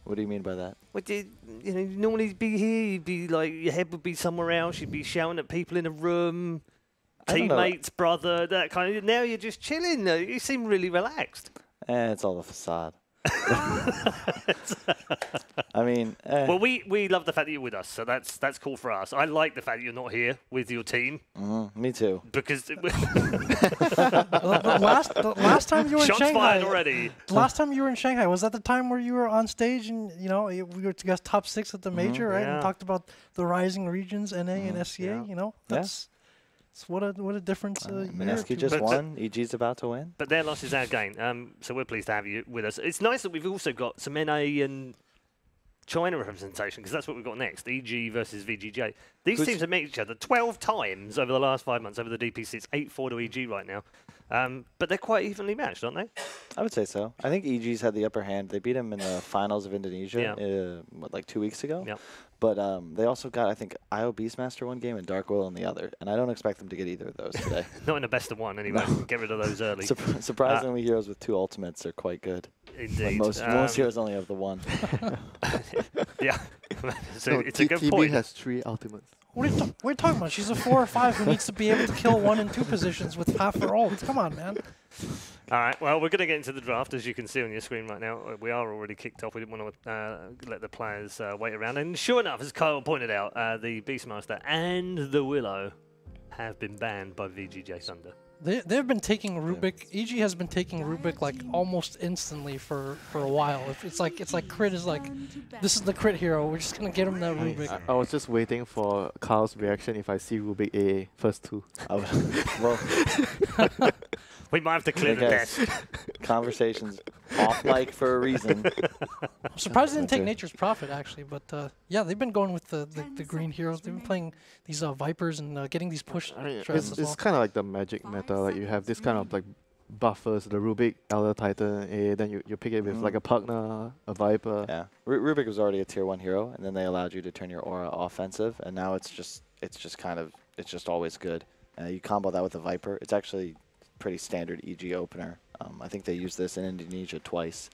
What do you mean by that? Well, you know, normally you'd be here, you'd be like, your head would be somewhere else, you'd be shouting at people in a room, teammates, brother, that kind of. Now you're just chilling. You seem really relaxed. It's all a facade. I mean, well, we love the fact that you're with us, so that's cool for us. I like the fact that you're not here with your team. Me too. Because the last time you were in shots Shanghai fired already. The last time you were in Shanghai, was that the time where you were on stage and we were together top 6 at the major, right? Yeah. And talked about the rising regions, NA and SCA. Yeah. You know, that's what a difference. Mineski just won. EG's about to win. But their loss is our gain. So we're pleased to have you with us. It's nice that we've also got some NA and China representation, because that's what we've got next. EG versus VGJ. These teams have met each other 12 times over the last 5 months over the DPC. It's 8-4 to EG right now. But they're quite evenly matched, aren't they? I would say so. I think EG's had the upper hand. They beat him in the finals of Indonesia, like 2 weeks ago? Yep. But they also got, I think, IO Beastmaster one game and Dark Oil in the other. And I don't expect them to get either of those today. Not in a best of one, anyway. Get rid of those early. Surprisingly, heroes with 2 ultimates are quite good. Indeed. Like most heroes only have the one. Yeah. So no, it's a good TB point. has 3 ultimates. What are you talking about? She's a 4 or 5 who needs to be able to kill 1 and 2 positions with half her ult. Come on, man. All right, well, we're going to get into the draft, as you can see on your screen right now. We are already kicked off. We didn't want to let the players wait around. And sure enough, as Kyle pointed out, the Beastmaster and the Willow have been banned by VGJ Thunder. They've been taking Rubik. EG has been taking Rubik like almost instantly for a while. It's like crit is like, this is the crit hero. We're just gonna get him that Rubik. I was just waiting for Kyle's reaction if I see Rubik AA first 2. Well, we might have to clear the desk. Conversations off mic for a reason. I'm surprised they didn't take Nature's Prophet, actually. But yeah, they've been going with the green heroes. They've been playing these Vipers and getting these push strats as well. It's kind of like the Magic meta. Like you have this kind of like buffers, the Rubik, Elder Titan, then you pick it with like a Pugna, a Viper. Yeah, Rubik was already a tier 1 hero, and then they allowed you to turn your aura offensive, and now it's just always good. You combo that with a Viper. It's actually pretty standard EG opener. I think they use this in Indonesia twice.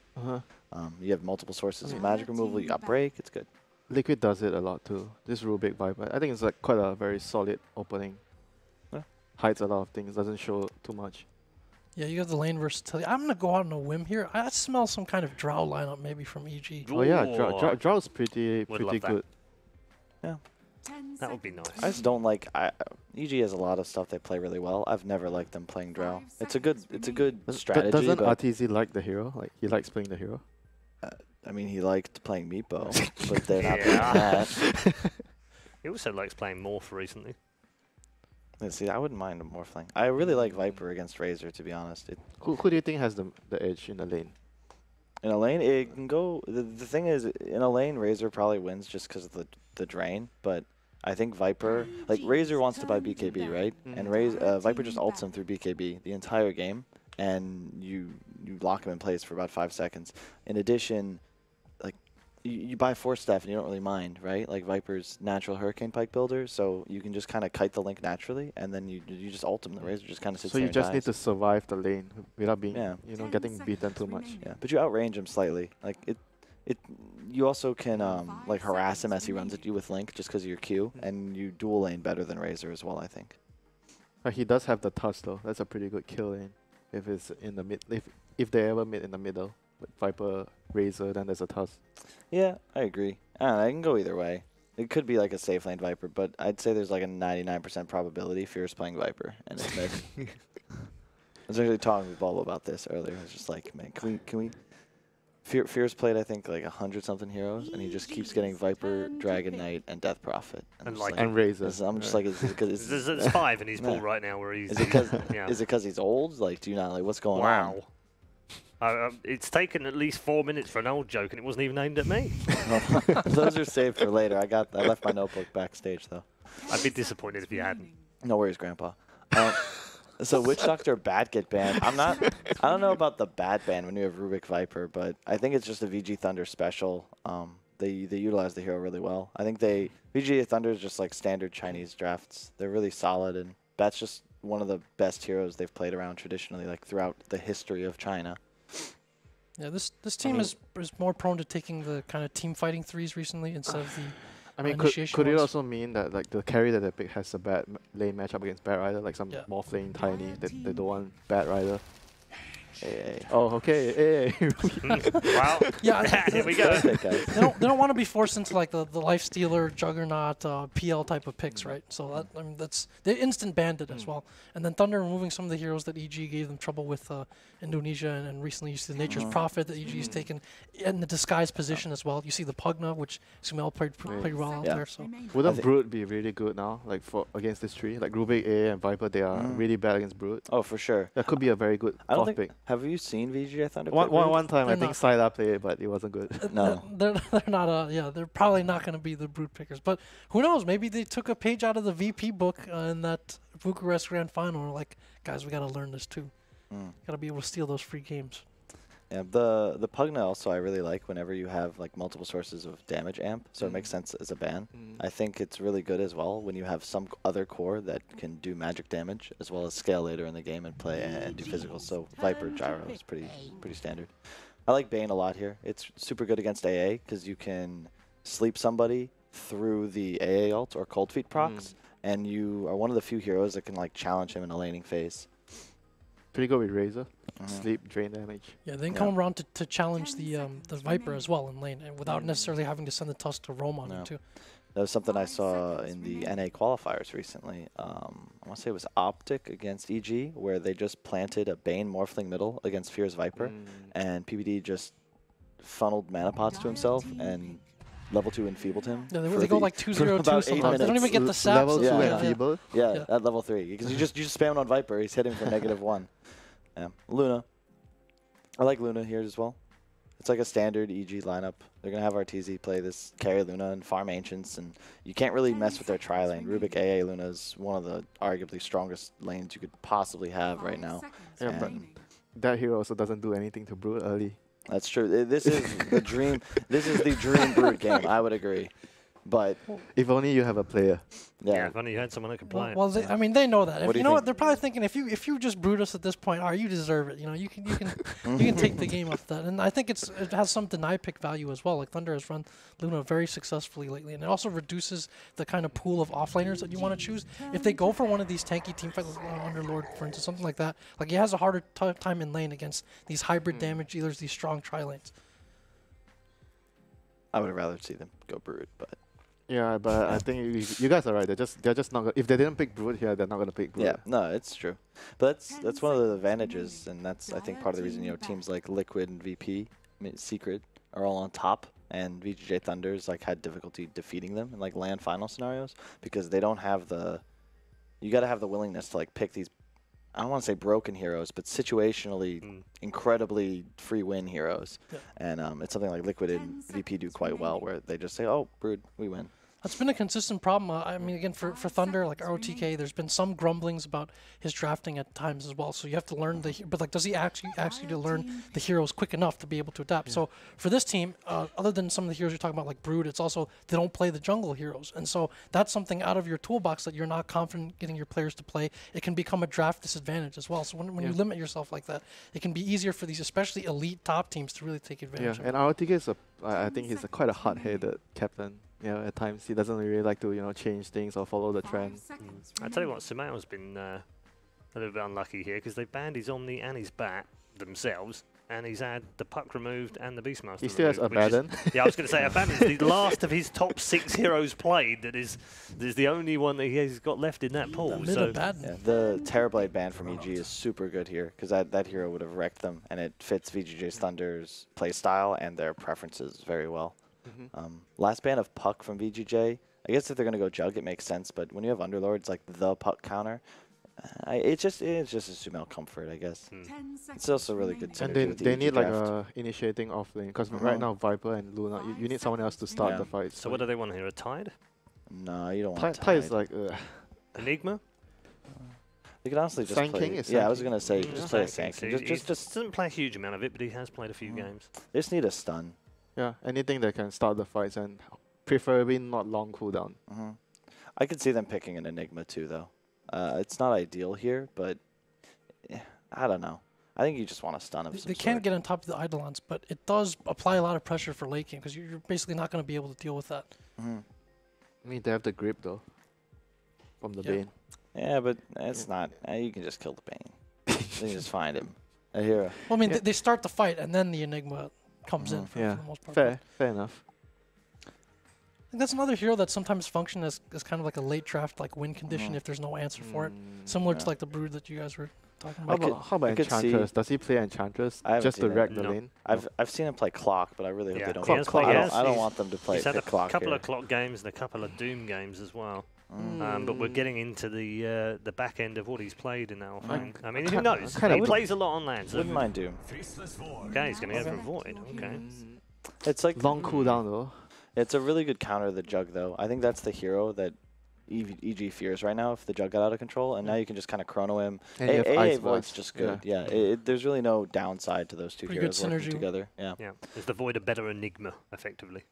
You have multiple sources of magic removal. You got break. It's good. Liquid does it a lot too. This Rubik Viper, I think it's like quite a very solid opening. Hides a lot of things, doesn't show too much. Yeah, you got the lane versatility. I'm gonna go out on a whim here. I smell some kind of Drow lineup maybe from EG. Oh yeah, Drow's pretty good. Yeah. That would be nice. I just don't like. EG has a lot of stuff they play really well. I've never liked them playing Drow. It's a good strategy. Doesn't but RTZ like the hero? Like he likes playing the hero. I mean, he liked playing Meatbo, but they're not playing that. He also likes playing Morph recently. Let's see, I wouldn't mind a Morphling. I really like Viper against Razor, to be honest. Who do you think has the edge in the lane? In a lane, it can go. The thing is, in a lane, Razor probably wins just because of the drain. But I think Viper, like Razor wants to buy BKB, right? And Viper just ults him through BKB the entire game, and you lock him in place for about 5 seconds. In addition, like you buy Force Staff and you don't really mind, right? Like Viper's natural Hurricane Pike builder, so you can just kind of kite the Link naturally, and then you just ult him. The Razor just kind of sits there. So you and just dies. need to survive the lane without being, getting beaten too much. Yeah, but you outrange him slightly. Like you also can like harass him as he runs at you with Link just because of your Q, and you dual lane better than Razor as well, I think. But he does have the touch though. That's a pretty good kill lane. If it's in the mid, if they ever meet in the middle, like Viper, Razor, then there's a touch. Yeah, I agree. I can go either way. It could be like a safe lane Viper, but I'd say there's like a 99% probability Fierce playing Viper, and it's mid. I was actually talking with Bo about this earlier. I was just like, man, can we? Fierce played, I think, like 100-something heroes, and he just keeps getting Viper, Dragon Knight, and Death Prophet. And Razor. I'm just like, is it because there's 5 in his pool right now where he's. Is it because he's old? Like, do you not like what's going on? Wow. It's taken at least 4 minutes for an old joke, and it wasn't even aimed at me. Those are saved for later. I left my notebook backstage though. I'd be disappointed if you hadn't. No worries, Grandpa. So Witch Doctor bad get banned. I don't know about the bad ban when you have Rubik Viper, but I think it's just a VG Thunder special. They utilize the hero really well. I think VG Thunder is just like standard Chinese drafts. They're really solid, and that's just one of the best heroes they've played around traditionally, like throughout the history of China. Yeah, this team is more prone to taking the kind of team fighting threes recently instead of the I mean, initiation could it ones. also mean that like the carry that they pick has a bad lane matchup against Bat Rider, like some morph lane tiny that they don't want Bat Rider? Oh, okay. Wow. Yeah, here we go. they don't want to be forced into like the life stealer, juggernaut, PL type of picks, right? So that, I mean, they instant banned it as well. And then Thunder removing some of the heroes that EG gave them trouble with Indonesia, and recently you see the Nature's Prophet that EG has taken in the disguise position as well. You see the Pugna, which Sumail played pretty well out there. So wouldn't Brute be really good now, like for against this tree? Like Rubik, A, and Viper, they are really bad against Brute. Oh, for sure. That could be a very good off pick. Have you seen VGJ Thunder play Brute? One time, I think Side up played it, but it wasn't good. No. They're not they're probably not going to be the Brute pickers. But who knows? Maybe they took a page out of the VP book in that Bucharest Grand Final. And were like, guys, we got to learn this too. Got to be able to steal those free games. Yeah, the Pugna also I really like whenever you have like multiple sources of damage amp, so it makes sense as a ban. I think it's really good as well when you have some other core that can do magic damage as well as scale later in the game and play and do physical. So Viper Gyro is pretty standard. I like Bane a lot here. It's super good against AA because you can sleep somebody through the AA ult or Cold Feet procs, and you are one of the few heroes that can like challenge him in a laning phase. Pretty good with Razor. Sleep, drain damage. Yeah, then come around to challenge the Viper as well in lane, and without necessarily having to send the Tusk to roam on him too. That was something I saw in the NA qualifiers recently. I want to say it was Optic against EG, where they just planted a Bane Morphling middle against Fierce Viper, and PBD just funneled mana pots to himself and level 2 enfeebled him. Yeah, they go like 2-0-2 sometimes. They don't even get the saps. Level 2 enfeebled? Yeah, at level 3. Because you just spam on Viper, he's hitting for -1. Yeah. Luna. I like Luna here as well. It's like a standard EG lineup. They're going to have RTZ play this carry Luna and farm Ancients, and you can't really mess with their tri-lane. Rubik AA Luna is one of the arguably strongest lanes you could possibly have right now. Yeah, but that hero also doesn't do anything to Brute early. That's true. This is the dream. This is the dream Brute game. I would agree. But if only you have a player. Yeah, if only you had someone who could play. Well, I mean, they know that. What do you know what? They're probably thinking if you just Brute us at this point, you deserve it. You know, you can take the game off that. And I think it has some deny pick value as well. Like Thunder has run Luna very successfully lately, and it also reduces the kind of pool of offlaners that you want to choose. If they go for one of these tanky team fights, Underlord, for instance, something like that, like he has a harder time in lane against these hybrid damage dealers, these strong tri lanes. I would have rather see them go Brute, but. Yeah, but I think you guys are right. They're just not. If they didn't pick Brute here, they're not gonna pick Brute. Yeah, no, it's true. But that's one of the advantages, and that's I think part of the reason teams like Liquid and VP, Secret, are all on top, and VGJ Thunders like had difficulty defeating them in like LAN final scenarios because they don't have the. You got to have the willingness to like pick these. I don't want to say broken heroes, but situationally incredibly free win heroes. Yeah. And it's something like Liquid and VP do quite well, where they just say, oh, Brood, we win. That's been a consistent problem. I mean, again, for Thunder, like ROTK, there's been some grumblings about his drafting at times as well. So you have to learn but like, does he ask you to learn the heroes quick enough to be able to adapt? Yeah. So for this team, other than some of the heroes you're talking about, like Brood, it's also they don't play the jungle heroes, and so that's something out of your toolbox that you're not confident getting your players to play. It can become a draft disadvantage as well. So when you limit yourself like that, it can be easier for these, especially elite top teams, to really take advantage. Yeah, and ROTK is I think he's quite a hot-headed captain. Yeah, at times he doesn't really like to change things or follow the trend. I tell you what, Sumail's been a little bit unlucky here because they banned his Omni and his Bat themselves, and he's had the Puck removed and the Beastmaster. He still has Abaddon. Yeah, I was going to say Abaddon's the last of his top 6 heroes played. That is the only one that he's got left in that pool. So the Terrorblade ban from EG is super good here because that hero would have wrecked them, and it fits VGJ's Thunder's playstyle and their preferences very well. Last ban of Puck from VGJ. I guess if they're going to go Jug, it makes sense. But when you have Underlords like the Puck counter, it's just a Sumail comfort, I guess. It's also really good. And they need like a initiating off lane because right now Viper and Luna, you need someone else to start the fight. So what do they want here? A Tide? No, you don't want Tide. Is like Enigma. You can honestly just play. I was gonna say just play a Sank. Just doesn't play a huge amount of it, but he has played a few games. They just need a stun. Yeah, anything that can start the fights and preferably not long cooldown. I could see them picking an Enigma too, though. It's not ideal here, but I don't know. I think you just want to stun him. They can get on top of the Eidolons, but it does apply a lot of pressure for late game because you're basically not going to be able to deal with that. Mm-hmm. I mean, they have the grip though from the Bane. Yeah, but it's not. You can just kill the Bane. You can just find him. A hero. Well, I mean, they start the fight and then the Enigma comes in for the most part. Fair enough. I think that's another hero that sometimes functions as kind of like a late draft like win condition if there's no answer for it. Similar to like the Brood that you guys were talking about. How about Enchantress? Does he play Enchantress just to wreck the lane? I've seen him play Clock, but I really hope they don't play Clock. I don't want them to play Clock. He's had a couple here. of Clock games and a couple of Doom games as well. But we're getting into the back end of what he's played in that offlane. I mean, who knows? He plays a lot on land. So wouldn't mind Doom. Okay, he's going to go for a Void. Okay. It's like long cooldown though. It's a really good counter to the Jug though. I think that's the hero that EG fears right now if the Jug got out of control, and now you can just kind of chrono him. AA Void's just good. Yeah, there's really no downside to those two heroes working together. Yeah. Is the Void a better Enigma, effectively?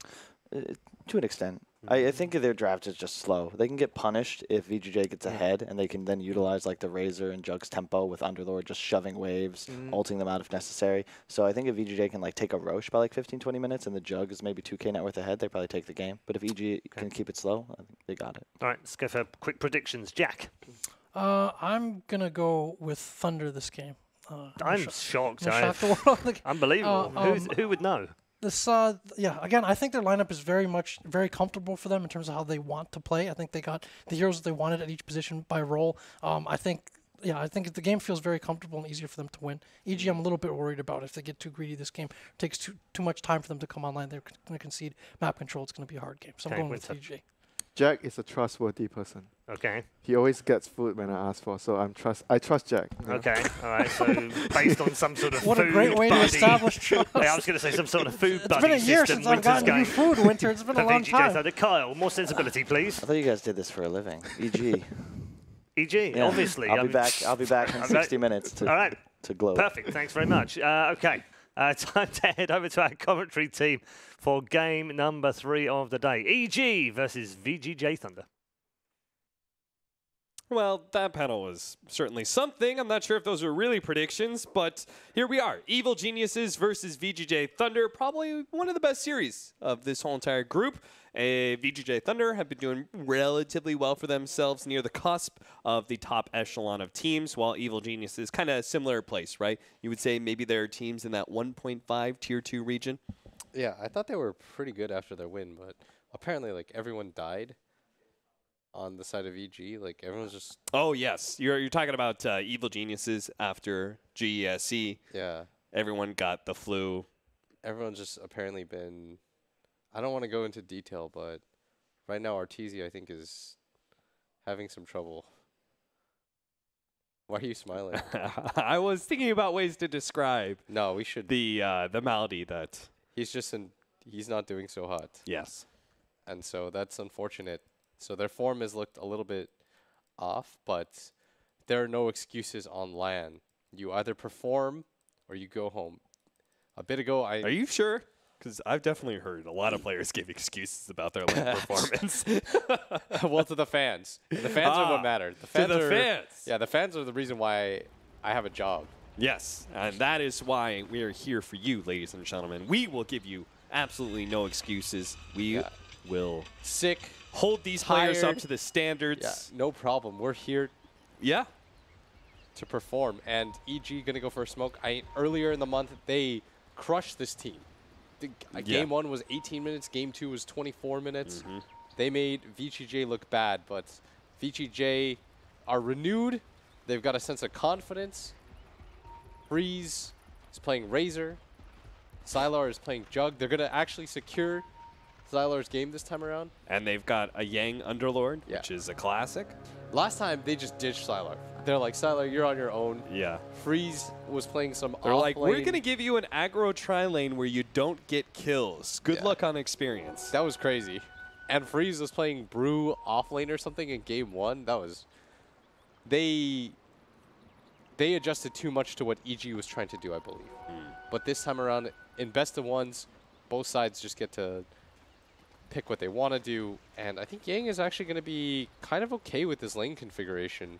To an extent. I think their draft is just slow. They can get punished if VGJ gets ahead, and they can then utilize like the Razor and Jug's tempo with Underlord just shoving waves, ulting them out if necessary. So I think if VGJ can like take a Roche by like 15-20 minutes and the Jug is maybe 2k net worth ahead, they probably take the game. But if EG can keep it slow, I think they got it. All right, let's go for quick predictions. Jack? I'm going to go with Thunder this game. I'm shocked. Like, unbelievable. Who would know? This, again, I think their lineup is very comfortable for them in terms of how they want to play. I think they got the heroes that they wanted at each position by role. I think the game feels very comfortable and easier for them to win. EG, I'm a little bit worried about if they get too greedy this game. It takes too much time for them to come online. They're going to concede map control. It's going to be a hard game. So I'm going with EG. Jack is a trustworthy person. Okay. He always gets food when I ask for, so I trust Jack. Okay. All right. So based on some sort of what food a great way buddy. to establish trust. Yeah, I was going to to say some sort of food buddy system. It's been a year since I've gotten new food, Winter. It's been a long time. Kyle, more sensibility, please. I thought you guys did this for a living. EG. EG, obviously. I'll be back in 60 minutes to gloat. Perfect. Thanks very much. Okay. Time to head over to our commentary team for game number 3 of the day. EG versus VGJ Thunder. Well, that panel was certainly something. I'm not sure if those are really predictions, but here we are. Evil Geniuses versus VGJ Thunder. Probably one of the best series of this whole entire group. VGJ Thunder have been doing relatively well for themselves near the cusp of the top echelon of teams, while Evil Geniuses kind of similar place, right? You would say maybe there are teams in that 1.5 tier 2 region. Yeah, I thought they were pretty good after their win, but apparently like everyone died on the side of EG. Like everyone's just... Oh, yes. You're talking about Evil Geniuses after GESC. Yeah. Everyone got the flu. Everyone's just apparently been... I don't want to go into detail, but right now Arteezy, I think, is having some trouble. Why are you smiling? I was thinking about ways to describe no, we should the malady that... He's not doing so hot. Yes. And so that's unfortunate. So their form has looked a little bit off, but there are no excuses on LAN. You either perform or you go home. A bit ago, Are you sure? Because I've definitely heard a lot of players give excuses about their LAN performance. Well, to the fans. The fans are what matter. The fans fans. Yeah, the fans are the reason why I have a job. Yes, and that is why we are here for you, ladies and gentlemen. We will give you absolutely no excuses. We will hold these players up to the standards. Yeah, no problem. We're here to perform. And EG going to go for a smoke. Earlier in the month, they crushed this team. Game 1 was 18 minutes. Game 2 was 24 minutes. They made VGJ look bad, but VGJ are renewed. They've got a sense of confidence. Freeze is playing Razor. Sylar is playing Jug. They're going to actually secure Sylar's game this time around. And they've got a Yang Underlord, which is a classic. Last time, they just ditched Sylar. They're like, Sylar, you're on your own. Yeah. Freeze was playing some They're off like, lane. we're going to give you an aggro tri-lane where you don't get kills. Good luck on experience. That was crazy. And Freeze was playing Brew off lane or something in game 1. That was... They adjusted too much to what EG was trying to do, I believe. But this time around, in best of ones, both sides just get to pick what they want to do. And I think Yang is actually going to be kind of okay with this lane configuration.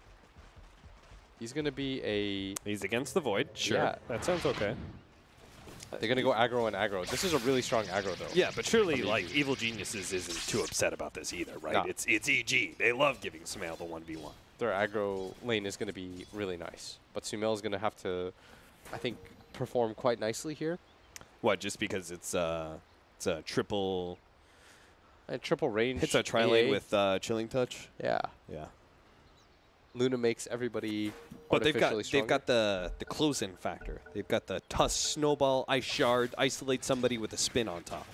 He's going to be a... He's against the Void. Sure. Yeah. That sounds okay. They're going to go aggro and aggro. This is a really strong aggro, though. Yeah, but surely, like, Evil Geniuses isn't too upset about this either, right? Nah. It's EG. They love giving Sumail the 1v1. Their aggro lane is going to be really nice. But Sumail is going to have to, I think, perform quite nicely here. What, just because it's a triple... A triple range. It's a tri-lane with Chilling Touch. Yeah. Yeah. Luna makes everybody But they've artificially got the close-in factor. They've got the Tusk, Snowball, Ice Shard, isolate somebody with a spin on top.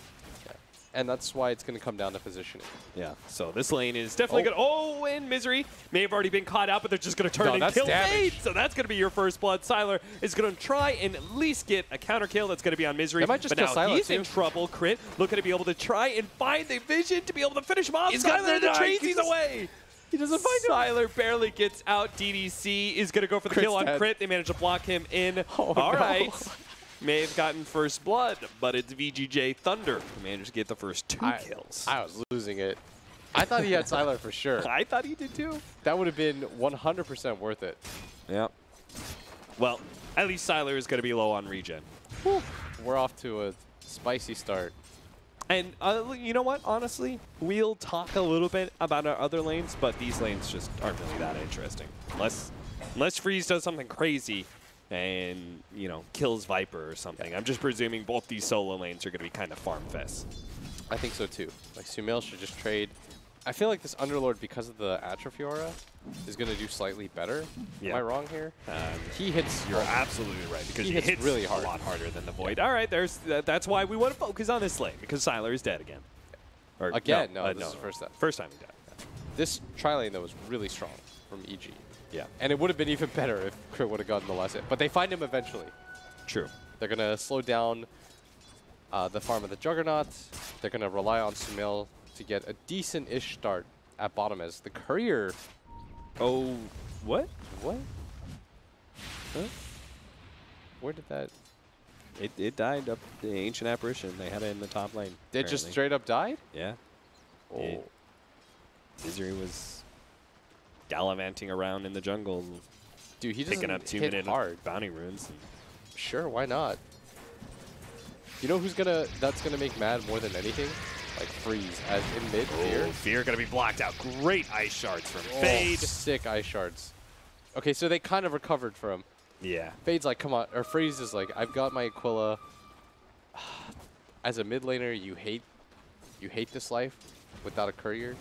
Yeah. And that's why it's going to come down to positioning. Yeah. So this lane is definitely good. Oh, and Misery may have already been caught out, but they're just going to turn and kill Fade. So that's going to be your first blood. Sylar is going to try and at least get a counter kill. That's going to be on Misery. They might just but kill now Sylar he's too. in trouble. Crit looking to be able to try and find the vision to be able to finish him off. He's got Sylar the trees. knife. He's away. He doesn't find him. Sylar barely gets out. DDC is going to go for the Crit's kill on dead. Crit. They manage to block him in. Oh, All no. right. May have gotten first blood, but it's VGJ Thunder who managed to get the first two kills. I was losing it. I thought he had Sylar for sure. I thought he did too. That would have been 100% worth it. Yeah. Well, at least Sylar is going to be low on regen. Whew. We're off to a spicy start. And you know what? Honestly, we'll talk a little bit about our other lanes, but these lanes just aren't really that interesting. Unless Freeze does something crazy and, you know, kills Viper or something. I'm just presuming both these solo lanes are going to be kind of farm fests. I think so too. Like Sumail should just trade. I feel like this Underlord, because of the Atrophy Aura, is going to do slightly better. Yeah. Am I wrong here? He hits. You're absolutely right, because he he hits really hard. a lot harder than the Void. All right, that's why we want to focus on this lane, because Sylar is dead again. Or, Again? No, this is the first time. First time he died. This tri-lane, though, was really strong from EG. Yeah. And it would have been even better if Crit would have gotten the last hit. But they find him eventually. True. They're going to slow down the farm of the Juggernaut. They're going to rely on Sumail to get a decent-ish start at bottom as the Courier. Oh, what? What? Huh? Where did that... It died up the Ancient Apparition. They had it in the top lane. It just straight up died? Yeah. Oh. Misery was gallivanting around in the jungle, Dude, he picking doesn't up 2 hit minute hard. bounty runes. Sure, why not? You know who's that's gonna make mad more than anything? Like Freeze as in mid Fear. Fear gonna be blocked out. Great ice shards from Fade. Sick ice shards. Okay, so they kind of recovered from. Yeah. Fade's like, come on, or Freeze is like, I've got my Aquila. As a mid laner, you hate this life without a Courier,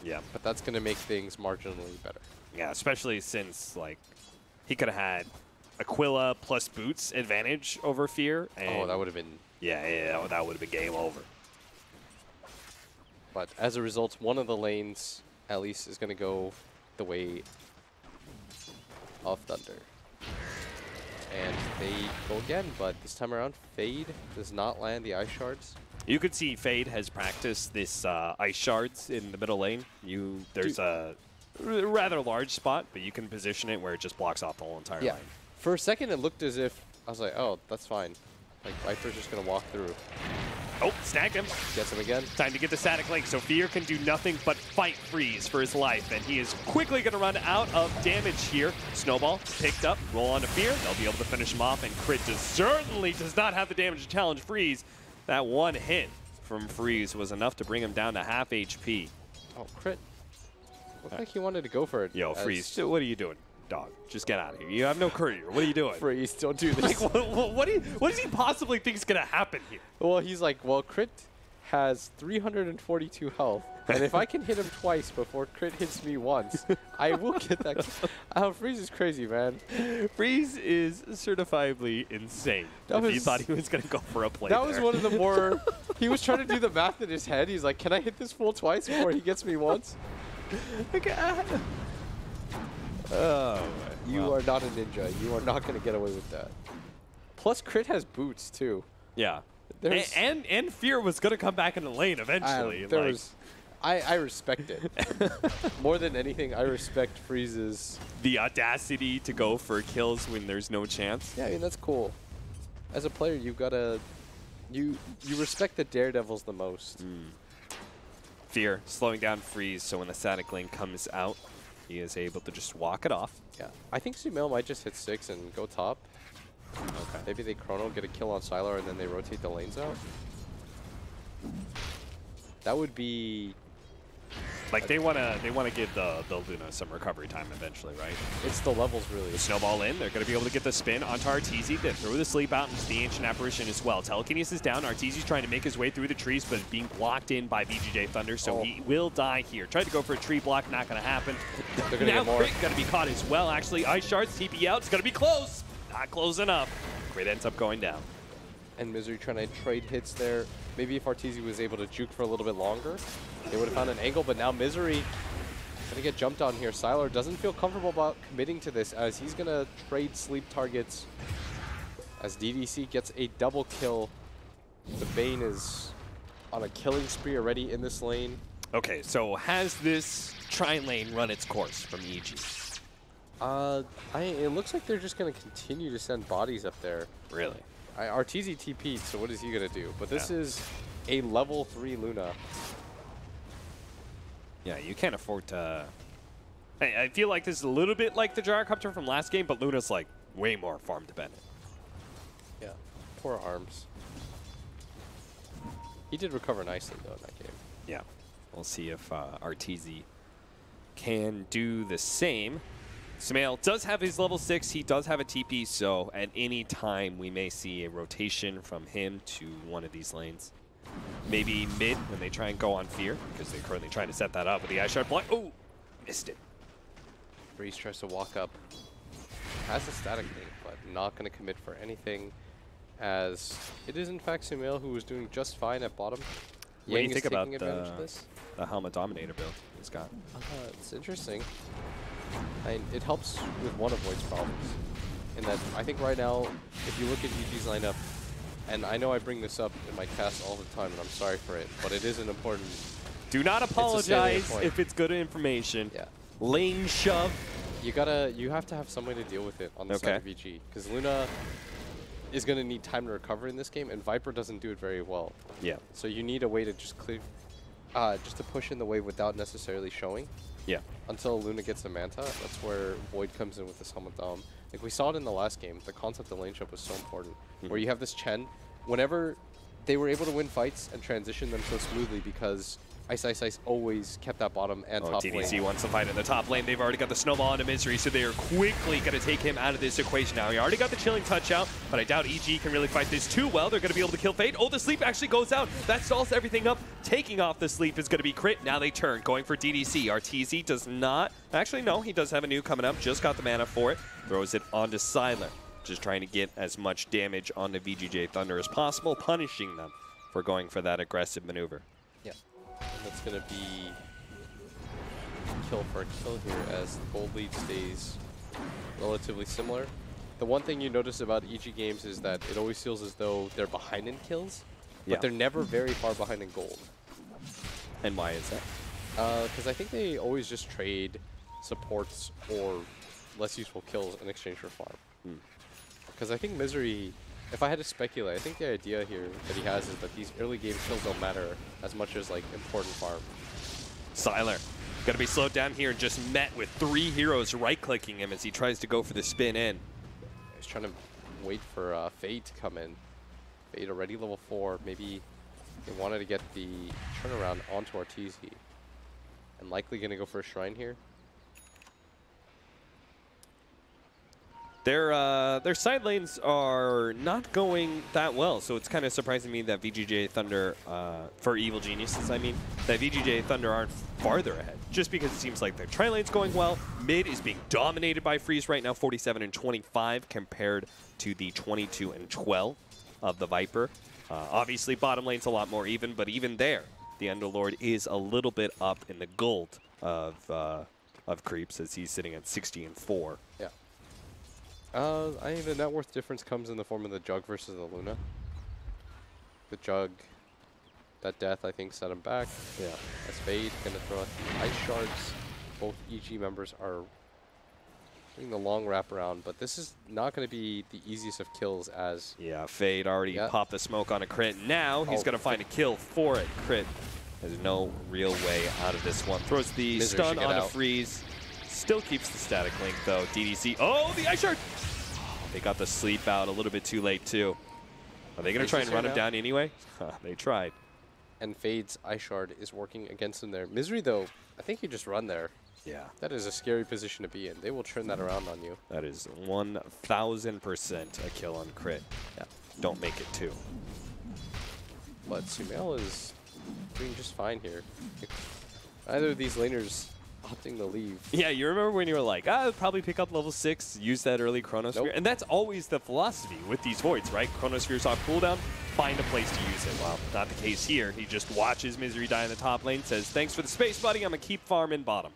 Yeah. but that's gonna make things marginally better. Yeah, especially since like he could have had Aquila plus Boots advantage over Fear. And Oh, that would have been. Yeah, that would have been game over. But as a result, one of the lanes, at least, is gonna go the way of Thunder. And they go again, but this time around, Fade does not land the ice shards. You could see Fade has practiced this ice shards in the middle lane. There's a rather large spot, but you can position it where it just blocks off the whole entire lane. For a second, it looked as if I was like, "Oh, that's fine." Like Viper's just gonna walk through. Oh, snagged him. Gets him again. Time to get the static link, so Fear can do nothing but fight Freeze for his life, and he is quickly going to run out of damage here. Snowball picked up, roll on to Fear. They'll be able to finish him off, and Crit certainly does not have the damage to challenge Freeze. That one hit from Freeze was enough to bring him down to half HP. Oh, Crit. Looked like he wanted to go for it. Yo, Freeze, what are you doing, dog? Just get out of here. You have no courier. What are you doing? Freeze, don't do this. Like, what does he possibly think is going to happen here? Well, he's like, well, Crit has 342 health, and if I can hit him twice before Crit hits me once, I will get that. Freeze is crazy, man. Freeze is certifiably insane. He thought he was going to go for a play That was one of the more... He was trying to do the math in his head. He's like, can I hit this fool twice before he gets me once? Oh, you are not a ninja. You are not going to get away with that. Plus, Crit has boots, too. Yeah. And Fear was going to come back in the lane eventually. I respect it. More than anything, I respect Freeze's... The audacity to go for kills when there's no chance. Yeah, I mean, that's cool. As a player, you've got to... You respect the daredevils the most. Fear slowing down Freeze, so when the static lane comes out, He is able to just walk it off. Yeah, I think Sumail might just hit 6 and go top. Okay. Maybe they chrono, get a kill on Sylar, and then they rotate the lanes out. That would be... Like they wanna give the Luna some recovery time eventually, right? It's the levels really. The snowball in, they're gonna be able to get the spin onto Arteezy. They throw the sleep out into the Ancient Apparition as well. Telekinesis is down. Arteezy's trying to make his way through the trees, but being blocked in by VGJ Thunder, so he will die here. Tried to go for a tree block, not gonna happen. They're gonna now get more. Crit gonna be caught as well. Actually, Ice Shards TP out. It's gonna be close. Not close enough. Crit ends up going down. And Misery trying to trade hits there. Maybe if Arteezy was able to juke for a little bit longer, they would have found an angle, but now Misery gonna get jumped on here. Sylar doesn't feel comfortable about committing to this as he's gonna trade sleep targets as DDC gets a double kill. The Bane is on a killing spree already in this lane. Okay, so has this tri-lane run its course from EG? It looks like they're just gonna continue to send bodies up there. Really? Arteezy TP'd, so what is he gonna do? But this is a level 3 Luna. Yeah, you can't afford to... I feel like this is a little bit like the Gyrocopter from last game, but Luna's like way more farm dependent. Yeah, poor arms. He did recover nicely though in that game. Yeah, we'll see if Arteezy can do the same. Sumail does have his level 6, he does have a TP, so at any time we may see a rotation from him to one of these lanes. Maybe mid when they try and go on Fear, because they're currently trying to set that up with the Ice Shard block. Oh, missed it. Breeze tries to walk up. Has a static thing, but not going to commit for anything, as it is in fact Sumail who was doing just fine at bottom. What do Yang you is think about taking advantage of this. the Helmet Dominator build he's got? It's interesting. It helps with one of Void's problems. In that, I think right now, if you look at EG's lineup, and I know I bring this up in my cast all the time, and I'm sorry for it, but it is an important... Do not apologize point. if it's good information. Yeah. Lane shove. You have to have some way to deal with it on the side of VG, because Luna is going to need time to recover in this game, and Viper doesn't do it very well. Yeah. So you need a way to just clear, just to push in the wave without necessarily showing. Yeah. Until Luna gets the Manta, that's where Void comes in with this Helmet Dom. Like we saw it in the last game, the concept of lane shove was so important. Where you have this Chen, whenever they were able to win fights and transition them so smoothly because Ice always kept that bottom and top lane. DDC wants to fight in the top lane. They've already got the snowball into Misery, so they are quickly going to take him out of this equation now. He already got the chilling touch out, but I doubt EG can really fight this too well. They're going to be able to kill Fate. Oh, the sleep actually goes out. That stalls everything up. Taking off the sleep is going to be Crit. Now they turn, going for DDC. Arteezy does not. Actually, no, he does have a new coming up. Just got the mana for it. Throws it onto Sylar. Just trying to get as much damage on the VGJ Thunder as possible, punishing them for going for that aggressive maneuver. Yeah. And that's going to be kill for a kill here as the gold lead stays relatively similar. The one thing you notice about EG games is that it always feels as though they're behind in kills, but they're never very far behind in gold. And why is that? Because I think they always just trade supports or less useful kills in exchange for farm. Because I think Misery, if I had to speculate, I think the idea here that he has is that these early game kills don't matter as much as like important farm. Sylar going to be slowed down here and just met with 3 heroes right-clicking him as he tries to go for the spin in. He's trying to wait for Fade to come in. Fade already level 4. Maybe they wanted to get the turnaround onto Arteezy. And likely going to go for a Shrine here. Their side lanes are not going that well, so it's kind of surprising me that VGJ Thunder, for Evil Geniuses, I mean, that VGJ Thunder aren't farther ahead. Just because it seems like their tri lane's going well. Mid is being dominated by Freeze right now, 47 and 25 compared to the 22 and 12 of the Viper. Obviously, bottom lane's a lot more even, but even there, the Underlord is a little bit up in the gold of creeps as he's sitting at 60 and 4. Yeah. I think the net worth difference comes in the form of the Jug versus the Luna. The Jug, that death, I think, set him back. Yeah. As Fade going to throw out the Ice Shards. Both EG members are doing the long wraparound, but this is not going to be the easiest of kills as... Yeah, Fade already popped the smoke on a Crit. Now he's going to find a kill for it. Crit has no real way out of this one. Throws the Misery stun on a out. Freeze. Still keeps the static link, though. DDC. Oh, the Ice Shard! They got the sleep out a little bit too late, too. Are they going to try and run him down anyway? They tried. And Fade's Ice Shard is working against him there. Misery, though, I think you just run there. Yeah. That is a scary position to be in. They will turn that around on you. That is 1,000% a kill on crit. Yeah. Don't make it 2. But Sumail is doing just fine here. Either of these laners opting to leave. Yeah, you remember when you were like, I'll probably pick up level 6, use that early Chronosphere? Nope. And that's always the philosophy with these Voids, right? Chronosphere's off cooldown, find a place to use it. Well, not the case here. He just watches Misery die in the top lane, says, thanks for the space, buddy. I'm going to keep farming bottom.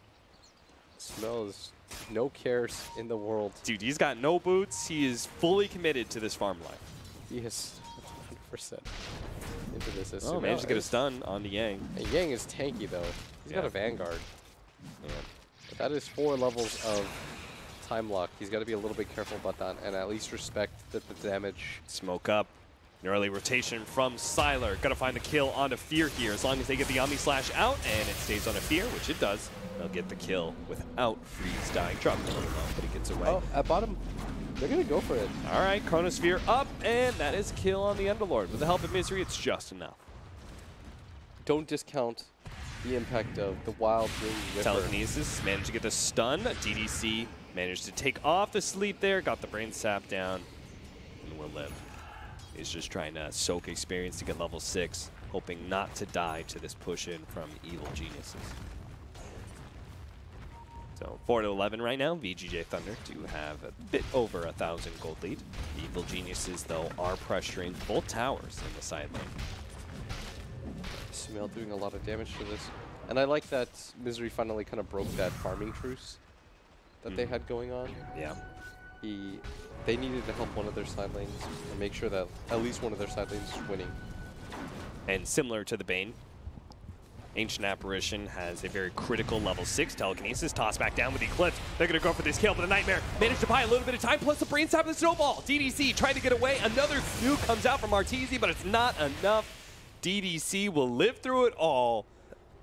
Sumail is no cares in the world. Dude, he's got no boots. He is fully committed to this farm life. He is 100% into this. As Oh, Sumail managed to get a is- stun on the Yang. And Yang is tanky, though. He's got Yeah. a Vanguard. Yeah. But that is 4 levels of time lock. He's got to be a little bit careful about that and at least respect the damage. Smoke up. An early rotation from Sylar. Got to find the kill onto Fear here. As long as they get the Omni Slash out and it stays on a Fear, which it does, they'll get the kill without Freeze dying. Drop the low, but he gets away. Oh, at bottom, they're going to go for it. All right, Chronosphere up, and that is kill on the Underlord. With the help of Misery, it's just enough. Don't discount the impact of the Wild Ring Ripper. Telekinesis managed to get the stun. DDC managed to take off the sleep there, got the brain sap down, and will live. He's just trying to soak experience to get level 6, hoping not to die to this push in from Evil Geniuses. So 4-11 right now. VGJ Thunder do have a bit over 1,000 gold lead. The Evil Geniuses, though, are pressuring both towers in the side lane. Sumail doing a lot of damage to this. And I like that Misery finally kind of broke that farming truce that they had going on. Yeah. They needed to help one of their side lanes and make sure that at least one of their side lanes is winning. And similar to the Bane, Ancient Apparition has a very critical level 6 telekinesis. Toss back down with Eclipse. They're going to go for this kill, but the Nightmare managed to buy a little bit of time, plus the brain sap and the snowball. DDC trying to get away. Another nuke comes out from Arteezy, but it's not enough. DDC will live through it all.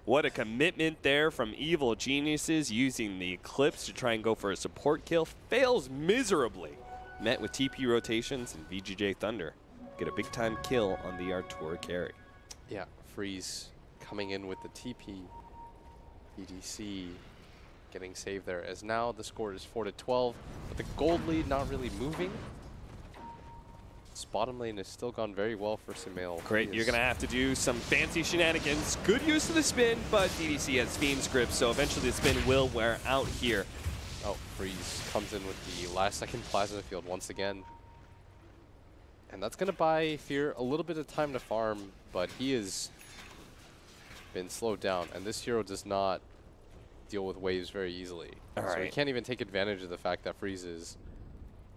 What a commitment there from Evil Geniuses, using the Eclipse to try and go for a support kill. Fails miserably. Met with TP rotations, and VGJ Thunder get a big-time kill on the Artura carry. Yeah, Freeze coming in with the TP. EDC getting saved there, as now the score is 4-12, but the gold lead not really moving. This bottom lane has still gone very well for Sumail. Great, you're going to have to do some fancy shenanigans. Good use of the spin, but DDC has Fiend's Grip, so eventually the spin will wear out here. Oh, Freeze comes in with the last second plasma field once again. And that's going to buy Fear a little bit of time to farm, but he has been slowed down, and this hero does not deal with waves very easily. So he can't even take advantage of the fact that Freeze is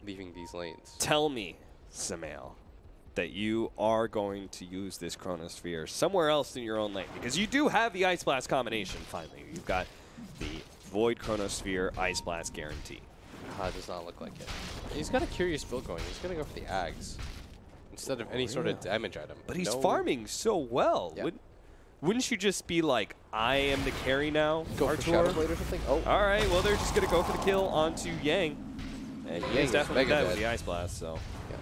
leaving these lanes. Tell me, Sumail, that you are going to use this Chronosphere somewhere else in your own lane, because you do have the Ice Blast combination, finally. You've got the Void Chronosphere Ice Blast guarantee. It does not look like it. He's got a curious build going. He's going to go for the Ags instead of any sort of damage item. But he's farming so well. Yeah. Wouldn't you just be like, I am the carry now, Go for Shadow Artur? Blade or something? Oh. All right, well, they're just going to go for the kill onto Yang. And Yang Yang's is definitely mega dead with dead. the Ice Blast, so. Yeah.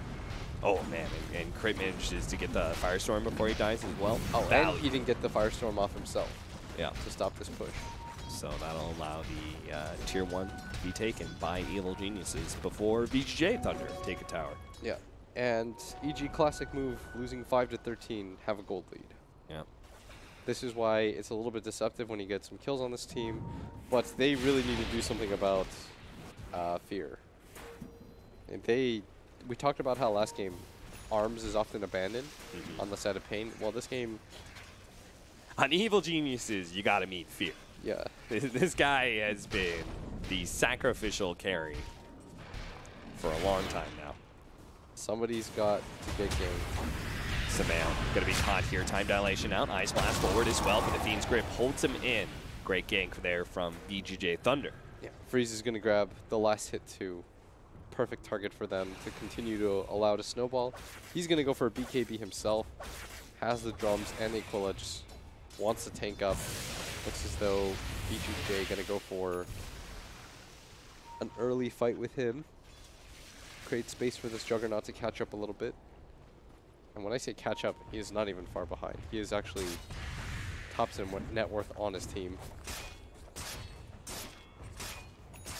Oh, man, and Crit manages to get the Firestorm before he dies as well. Oh, and Value. he didn't get the Firestorm off himself Yeah, to stop this push. so that'll allow the Tier 1 to be taken by Evil Geniuses before VGJ Thunder take a tower. Yeah. And EG classic move, losing 5-13, have a gold lead. Yeah. This is why it's a little bit deceptive when you get some kills on this team, but they really need to do something about Fear. And we talked about how last game Arms is often abandoned on the side of Pain. Well, this game, On Evil Geniuses, you got to meet Fear. yeah. This guy has been the sacrificial carry for a long time now. Somebody's got to get game. Sumail going to be caught here. Time dilation out. Ice Blast forward as well, but the Fiend's Grip holds him in. Great gank there from VGJ Thunder. Yeah. Freeze is going to grab the last hit too. Perfect target for them to continue to allow to snowball. He's going to go for a BKB himself. Has the drums and the Aquila, just wants to tank up. Looks as though VGJ going to go for an early fight with him. Create space for this Juggernaut to catch up a little bit. And when I say catch up, he is not even far behind. He is actually tops in net worth on his team.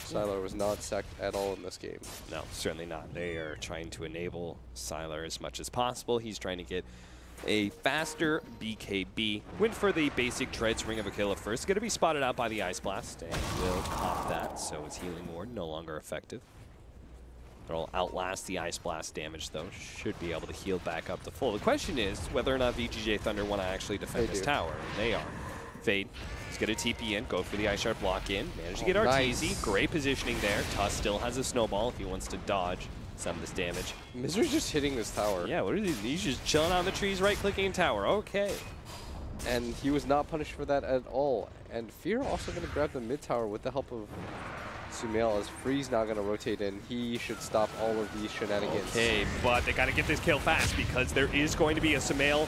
Sylar was not sacked at all in this game. No, certainly not. They are trying to enable Sylar as much as possible. He's trying to get a faster BKB. Went for the basic Treads Ring of Aquila first. Going to be spotted out by the Ice Blast, and will pop that, so his Healing Ward no longer effective. It'll outlast the Ice Blast damage, though. Should be able to heal back up to full. The question is whether or not VGJ Thunder want to actually defend this tower, and they are. Fade is going to TP in, go for the Ice Shard block in. Managed to get Arteezy. Great positioning there. Tusk still has a snowball if he wants to dodge some of this damage. Misery's just hitting this tower. Yeah, what is he? He's just chilling on the trees, right-clicking tower. Okay. And he was not punished for that at all. And Fear also going to grab the mid tower with the help of Sumail, as Freeze now going to rotate in. He should stop all of these shenanigans. Okay, but they got to get this kill fast because there is going to be a Sumail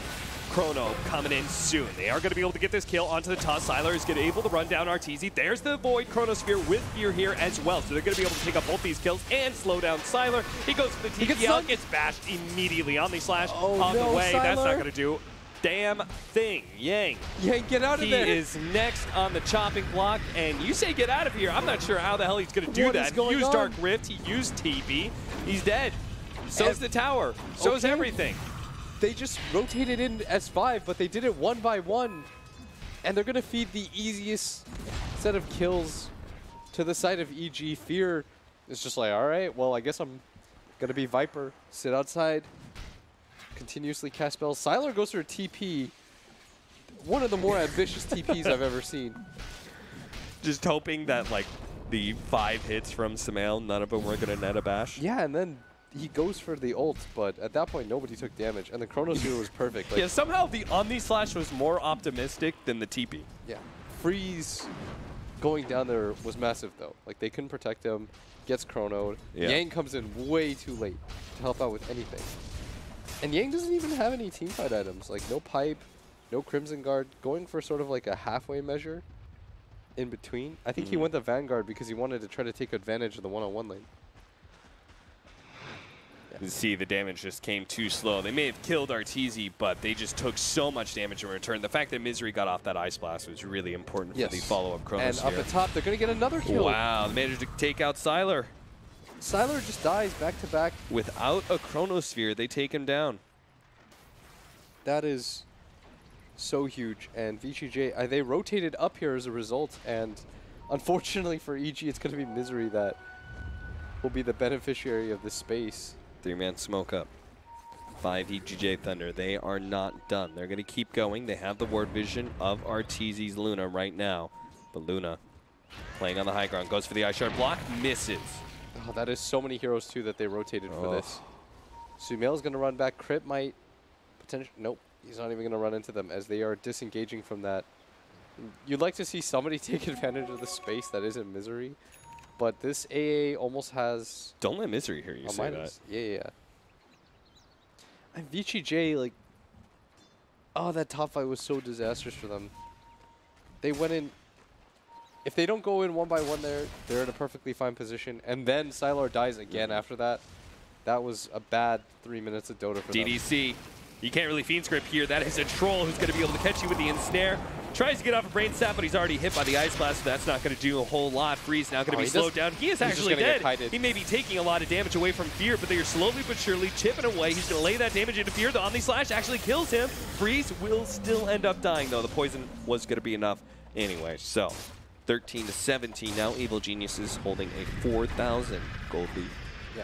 Chrono coming in soon. They are going to be able to get this kill onto the Tusk. Sylar is going to be able to run down Arteezy. There's the Void Chronosphere with Fear here as well. So they're going to be able to take up both these kills and slow down Sylar. He goes for the TP out, gets bashed immediately. Omni Slash on the way. Sylar. That's not going to do damn thing. Yang. Yang, get out of there. He is next on the chopping block, and you say get out of here. I'm not sure how the hell he's going to do What that. is going He used on? Dark Rift. He used TP. He's dead. So's the tower. So's Okay. everything. They just rotated in S5, but they did it 1 by 1. And they're going to feed the easiest set of kills to the side of EG. Fear is just like, all right, well, I guess I'm going to be Viper. Sit outside. Continuously cast spells. Sylar goes for a TP. One of the more ambitious TPs I've ever seen. Just hoping that, like, the 5 hits from Sumail, none of them were going to net a bash. Yeah, and then he goes for the ult, but at that point, nobody took damage. And the Chronosphere was perfect. Like, Yeah, somehow the Omni Slash was more optimistic than the TP. yeah. Freeze going down there was massive, though. Like, they couldn't protect him. Gets chronoed. Yeah. Yang comes in way too late to help out with anything. And Yang doesn't even have any teamfight items. Like, no pipe, no Crimson Guard. Going for sort of like a halfway measure in between. I think he went the Vanguard because he wanted to try to take advantage of the one-on-one lane. You see, the damage just came too slow. They may have killed Arteezy, but they just took so much damage in return. The fact that Misery got off that Ice Blast was really important for the follow-up Chronosphere. And up at top, they're going to get another kill. Wow, they managed to take out Sylar. Sylar just dies back-to-back. Without a Chronosphere, they take him down. That is so huge. And VGJ, they rotated up here as a result. And unfortunately for EG, it's going to be Misery that will be the beneficiary of this space. 3-man smoke up by VGJ Thunder. They are not done. They're going to keep going. They have the ward vision of Arteezy's Luna right now. But Luna playing on the high ground. Goes for the Ice Shard block. Misses. Oh, that is so many heroes, too, that they rotated for this. Sumail's going to run back. Crit might potentially... Nope. He's not even going to run into them as they are disengaging from that. You'd like to see somebody take advantage of the space that isn't Misery. But this AA almost has... Don't let Misery hear you say that. Yeah. And VGJ, like... Oh, that top fight was so disastrous for them. They went in... If they don't go in 1 by 1 there, they're in a perfectly fine position. And then Sylar dies again after that. That was a bad 3 minutes of Dota for them. DDC. You can't really fiend script here. That is a troll who's going to be able to catch you with the ensnare. Tries to get off a brain sap, but he's already hit by the Ice Blast, so that's not going to do a whole lot. Freeze now going to be slowed down. He is actually dead. He may be taking a lot of damage away from Fear, but they are slowly but surely chipping away. He's going to lay that damage into Fear. The Omni Slash actually kills him. Freeze will still end up dying, though. The poison was going to be enough anyway. So 13-17. Now Evil Geniuses holding a 4,000 gold lead. Yeah.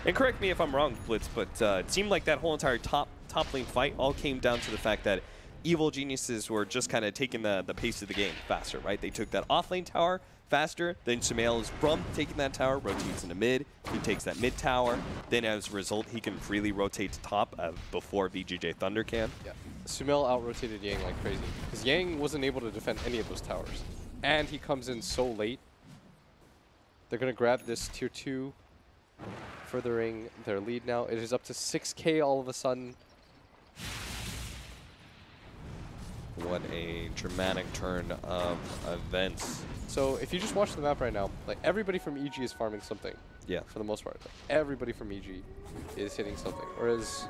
And correct me if I'm wrong, Blitz, but it seemed like that whole entire top lane fight all came down to the fact that Evil Geniuses were just kind of taking the pace of the game faster, right? They took that off lane tower faster, then Sumail is from taking that tower, rotates into mid, he takes that mid tower, then as a result he can freely rotate to top before VGJ Thunder can. Yeah. Sumail out-rotated Yang like crazy, because Yang wasn't able to defend any of those towers. And he comes in so late. They're going to grab this tier 2, furthering their lead now. It is up to 6K all of a sudden. What a dramatic turn of events. So if you just watch the map right now, like everybody from EG is farming something. Yeah. For the most part. Like, everybody from EG is hitting something. Whereas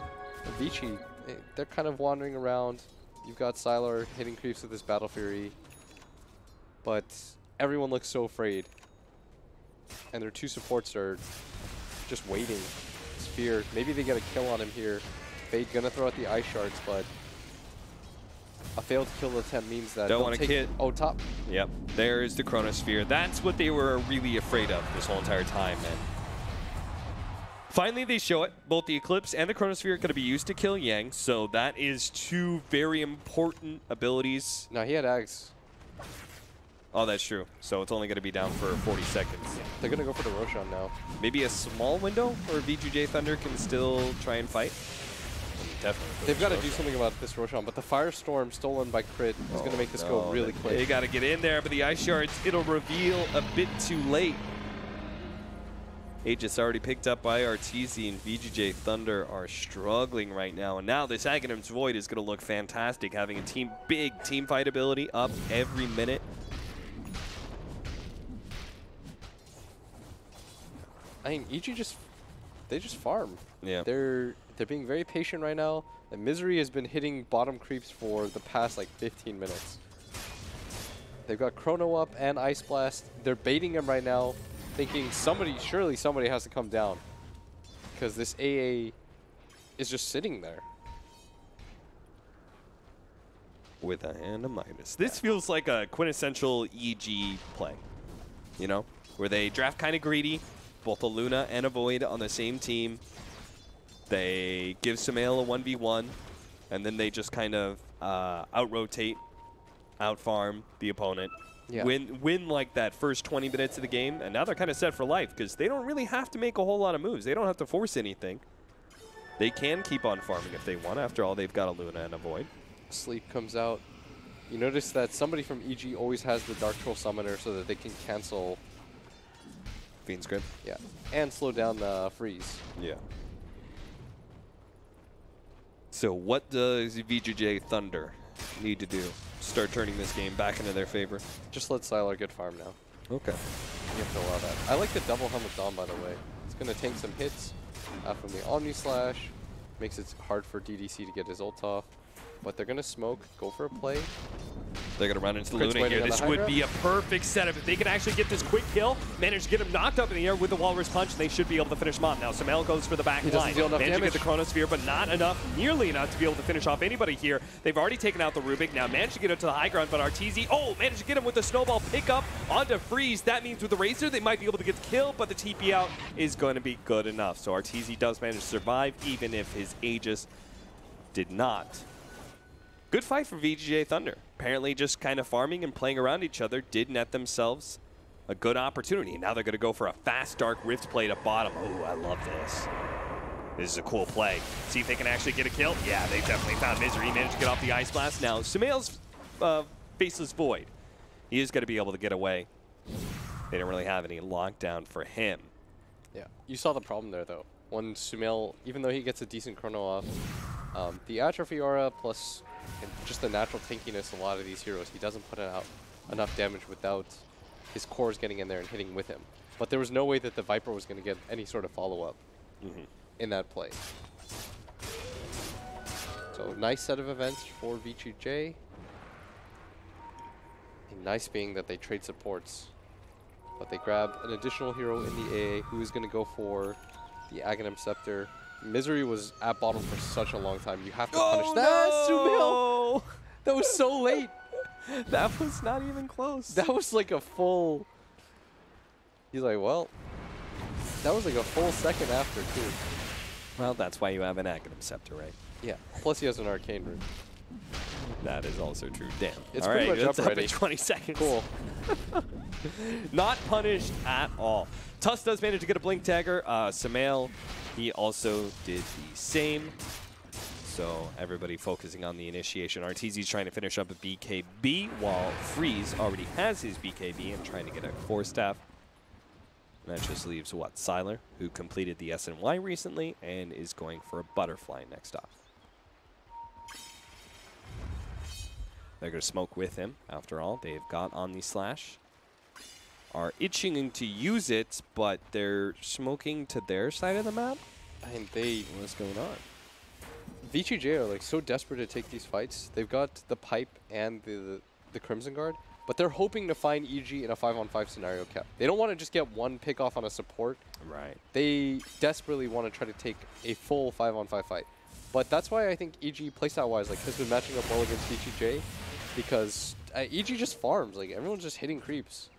Vici, they're kind of wandering around. You've got Sylar hitting creeps with his Battle Fury. But everyone looks so afraid. And their 2 supports are just waiting. Sphere. Maybe they get a kill on him here. Fade gonna throw out the Ice Shards, but a failed kill attempt means that don't want to kid. Oh, top. Yep. There's the Chronosphere. That's what they were really afraid of this whole entire time, man. Finally, they show it. Both the Eclipse and the Chronosphere are going to be used to kill Yang, so that is 2 very important abilities. No, he had Ags. Oh, that's true. So it's only going to be down for 40 seconds. They're going to go for the Roshan now. Maybe a small window where VGJ Thunder can still try and fight? Definitely. They've got to do something about this Roshan, but the Firestorm stolen by Crit is going to make this go really quick. They got to get in there, but the Ice Shards, it'll reveal a bit too late. Aegis already picked up by Arteezy, and VGJ Thunder are struggling right now. And now this Aghanim's Void is going to look fantastic, having a big team fight ability up every minute. I mean, EG they just farm. Yeah. They're being very patient right now. And Misery has been hitting bottom creeps for the past like 15 minutes. They've got Chrono up and Ice Blast. They're baiting him right now, thinking surely somebody has to come down. Because this AA is just sitting there. With a hand of Midas. This feels like a quintessential EG play, you know? Where they draft kind of greedy, both a Luna and a Void on the same team. They give Sumail a 1v1, and then they just kind of out-rotate, out-farm the opponent. Yeah. Win like that first 20 minutes of the game, and now they're kind of set for life because they don't really have to make a whole lot of moves. They don't have to force anything. They can keep on farming if they want. After all, they've got a Luna and a Void. Sleep comes out. You notice that somebody from EG always has the Dark Troll Summoner so that they can cancel Fiend's Grip. Yeah, and slow down the freeze. Yeah. So what does VGJ Thunder need to do? Start turning this game back into their favor? Just let Sylar get farm now. Okay. You have to allow that. I like the double Helmet Dawn, by the way. It's going to tank some hits from the Omni Slash. Makes it hard for DDC to get his ult off. But they're going to smoke, go for a play. They're going to run into the Crit's Luna here. waiting on This the high would ground. be a perfect setup. If they can actually get this quick kill, manage to get him knocked up in the air with the Walrus Punch, they should be able to finish him off. Now, Sumail goes for the back He doesn't line. deal enough Managed to damage. get the Chronosphere, but not enough, nearly enough to be able to finish off anybody here. They've already taken out the Rubik. Now managed to get it to the high ground, but Arteezy, managed to get him with the Snowball pickup onto Freeze. That means with the Razor, they might be able to get the kill, but the TP out is going to be good enough. So Arteezy does manage to survive, even if his Aegis did not. Good fight for VGJ Thunder. Apparently just kind of farming and playing around each other did net themselves a good opportunity. Now they're going to go for a fast Dark Rift play to bottom. Oh, I love this. This is a cool play. See if they can actually get a kill. Yeah, they definitely found Misery. He managed to get off the Ice Blast. Now, Sumail's Faceless Void. He is going to be able to get away. They don't really have any lockdown for him. Yeah, you saw the problem there, though. When Sumail, even though he gets a decent chrono off, the Atrophy Aura plus just the natural tankiness of a lot of these heroes, he doesn't put out enough damage without his cores getting in there and hitting with him. But there was no way that the Viper was going to get any sort of follow-up in that play. So nice set of events for VGJ. Nice being that they trade supports. But they grab an additional hero in the AA who is going to go for the Aghanim Scepter. Misery was at bottom for such a long time. You have to punish that. Sumail! That was so late. That was not even close. That was like a full... He's like, well, that was like a full second after, too. Well, that's why you have an Aghanim Scepter, right? Yeah. Plus he has an Arcane Root. That is also true. Damn. It's all pretty right, much that's up up already. in 20 seconds. Cool. Not punished at all. Tuss does manage to get a Blink Dagger. Sumail, he also did the same. So everybody focusing on the initiation. Arteezy's trying to finish up a BKB while Freeze already has his BKB and trying to get a 4-staff. And that just leaves, what, Sylar, who completed the SNY recently and is going for a Butterfly next off. They're going to smoke with him. After all, they've got on the slash. Are itching to use it, but they're smoking to their side of the map. I mean, What's going on? VGJ are like so desperate to take these fights. They've got the pipe and the Crimson Guard, but they're hoping to find EG in a 5-on-5 scenario cap. They don't want to just get one pick off on a support. Right. They desperately want to try to take a full 5-on-5 fight. But that's why I think EG playstyle-wise has been matching up well against VGJ, because EG just farms. Like, everyone's just hitting creeps.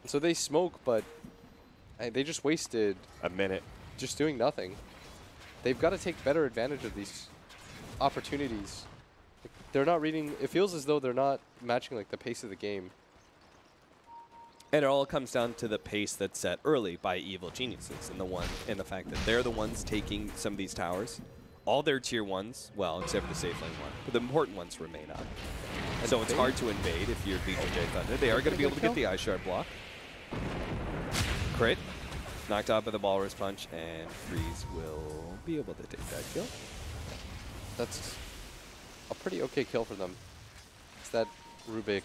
And so they smoke, but they just wasted a minute just doing nothing. They've got to take better advantage of these opportunities. Like, they're not reading. It feels as though they're not matching like the pace of the game. And it all comes down to the pace that's set early by Evil Geniuses, and the fact that they're the ones taking some of these towers. All their tier 1s, well, except for the safe lane one, but the important ones remain up. And so it's hard to invade if you're VGJ Thunder. They are going to be able to get the Ice Shard block. Crit. Knocked out by the Walrus Punch, and Freeze will be able to take that kill. That's a pretty okay kill for them. It's that Rubik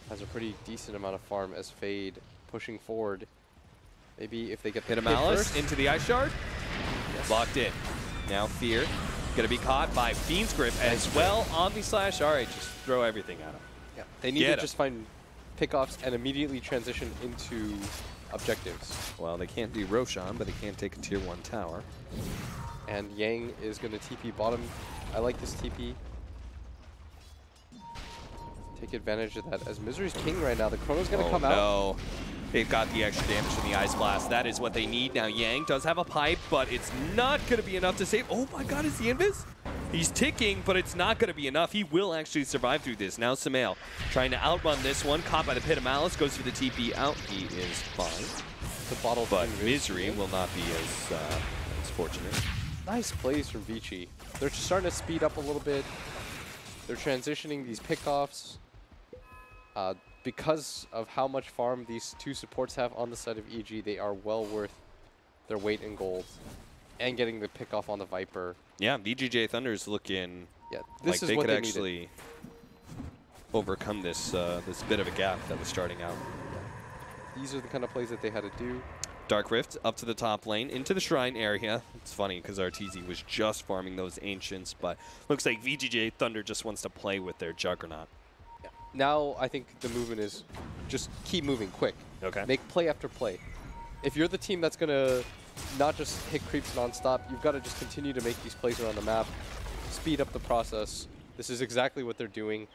has a pretty decent amount of farm as Fade pushing forward. Maybe if they get the hit a Malice into the Ice Shard. Yes. Locked in. Now Fear going to be caught by Fiend's Grip as well on the slash. All right, just throw everything at him. Yeah, they need to just find pickoffs and immediately transition into objectives. Well, they can't do Roshan, but they can take a tier 1 tower. And Yang is going to TP bottom. I like this TP. Take advantage of that. As Misery's king right now, the Chrono's going to come out. No. They've got the extra damage from the Ice Blast. That is what they need. Now Yang does have a pipe, but it's not going to be enough to save. Oh my god, is the Invis? He's ticking, but it's not going to be enough. He will actually survive through this. Now Sumail trying to outrun this one. Caught by the Pit of Malice. Goes for the TP out. He is fine. The bottle, but Misery will not be as fortunate. Nice plays from Vici. They're just starting to speed up a little bit. They're transitioning these pickoffs. Because of how much farm these two supports have on the side of EG, they are well worth their weight in gold. And getting the pickoff on the Viper. Yeah, VGJ Thunder's looking this like they could actually overcome this this bit of a gap that was starting out. These are the kind of plays that they had to do. Dark Rift up to the top lane, into the Shrine area. It's funny because RTZ was just farming those Ancients, but looks like VGJ Thunder just wants to play with their Juggernaut. Yeah. Now I think the movement is just keep moving quick. Okay. Make play after play. If you're the team that's going to not just hit creeps nonstop, you've got to just continue to make these plays around the map, speed up the process. This is exactly what they're doing.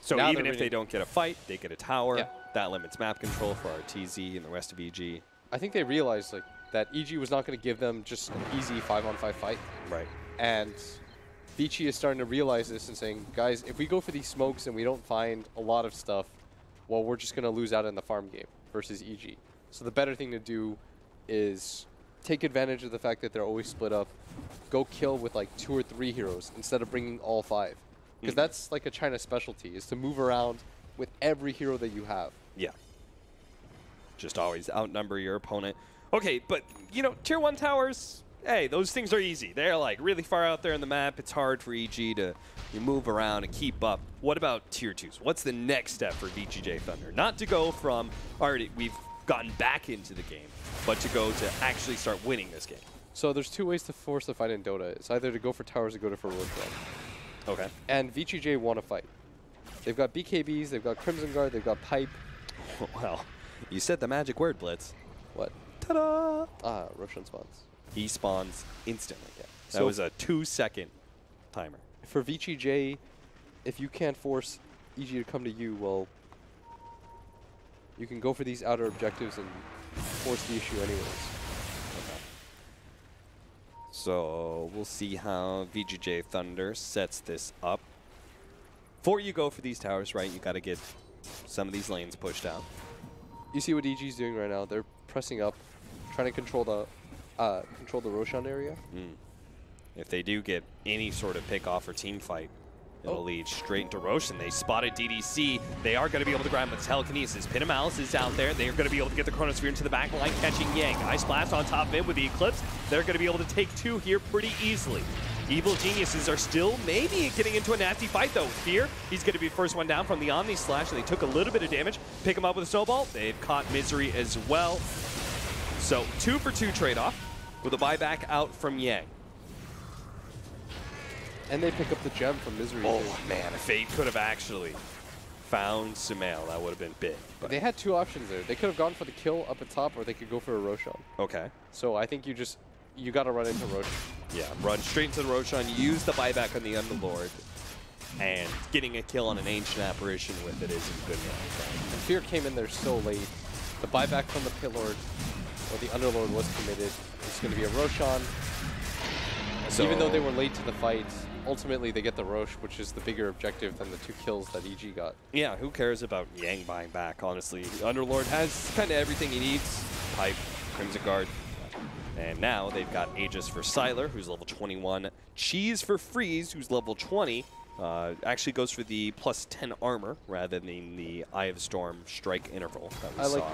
So now even if they don't get a fight, they get a tower. Yeah. That limits map control for RTZ and the rest of EG. I think they realized that EG was not going to give them just an easy 5-on-5 fight. Right. And Vici is starting to realize this and saying, guys, if we go for these smokes and we don't find a lot of stuff, well, we're just going to lose out in the farm game versus EG. So the better thing to do is take advantage of the fact that they're always split up, go kill with like 2 or 3 heroes instead of bringing all 5. Because that's like a China specialty, is to move around with every hero that you have. Yeah. Just always outnumber your opponent. Okay, but, you know, tier 1 towers, hey, those things are easy. They're like really far out there in the map. It's hard for EG to move around and keep up. What about tier 2s? What's the next step for VGJ Thunder? Not to go from, already, we've gotten back into the game, but to go to actually start winning this game. So there's 2 ways to force the fight in Dota. It's either to go for towers or go for Road Run. Okay. And VGJ want to fight. They've got BKBs, they've got Crimson Guard, they've got Pipe. Well, you said the magic word, Blitz. What? Ta-da! Roshan spawns. He spawns instantly. Yeah. That was a 2-second timer. For VGJ, if you can't force EG to come to you, well, you can go for these outer objectives and force the issue anyways. Okay. So we'll see how VGJ Thunder sets this up. Before you go for these towers, right, you got to get some of these lanes pushed out. You see what EG's doing right now. They're pressing up, trying to control the Roshan area. If they do get any sort of pick off or team fight, it'll lead straight into Roshan. They spotted DDC. They are going to be able to grab him with telekinesis. Pit of Malice is out there. They're going to be able to get the Chronosphere into the back line, catching Yang. Ice Blast on top of him with the Eclipse. They're going to be able to take 2 here pretty easily. Evil Geniuses are still maybe getting into a nasty fight, though. Fear, he's going to be first one down from the Omni Slash. They took a little bit of damage. Pick him up with a snowball. They've caught Misery as well. So 2-for-2 trade-off with a buyback out from Yang. And they pick up the gem from Misery. Oh, too. man, if they could have actually found Sumail, that would have been big. But They had two options there. They could have gone for the kill up at top, or they could go for a Roshan. okay. So I think you got to run into Roshan. Yeah, run straight into the Roshan, use the buyback on the Underlord, and getting a kill on an Ancient Apparition with it isn't good enough. And Fear came in there so late. The buyback from the Pillord, or the Underlord, was committed. It's going to be a Roshan. So, Even though they were late to the fight, ultimately they get the Rosh, which is the bigger objective than the 2 kills that EG got. yeah, who cares about Yang buying back, honestly. Underlord has kind of everything he needs. Pipe, Crimson Guard. And now they've got Aegis for Sylar, who's level 21. Cheese for Freeze, who's level 20. Actually goes for the plus 10 armor rather than the Eye of Storm strike interval that we saw.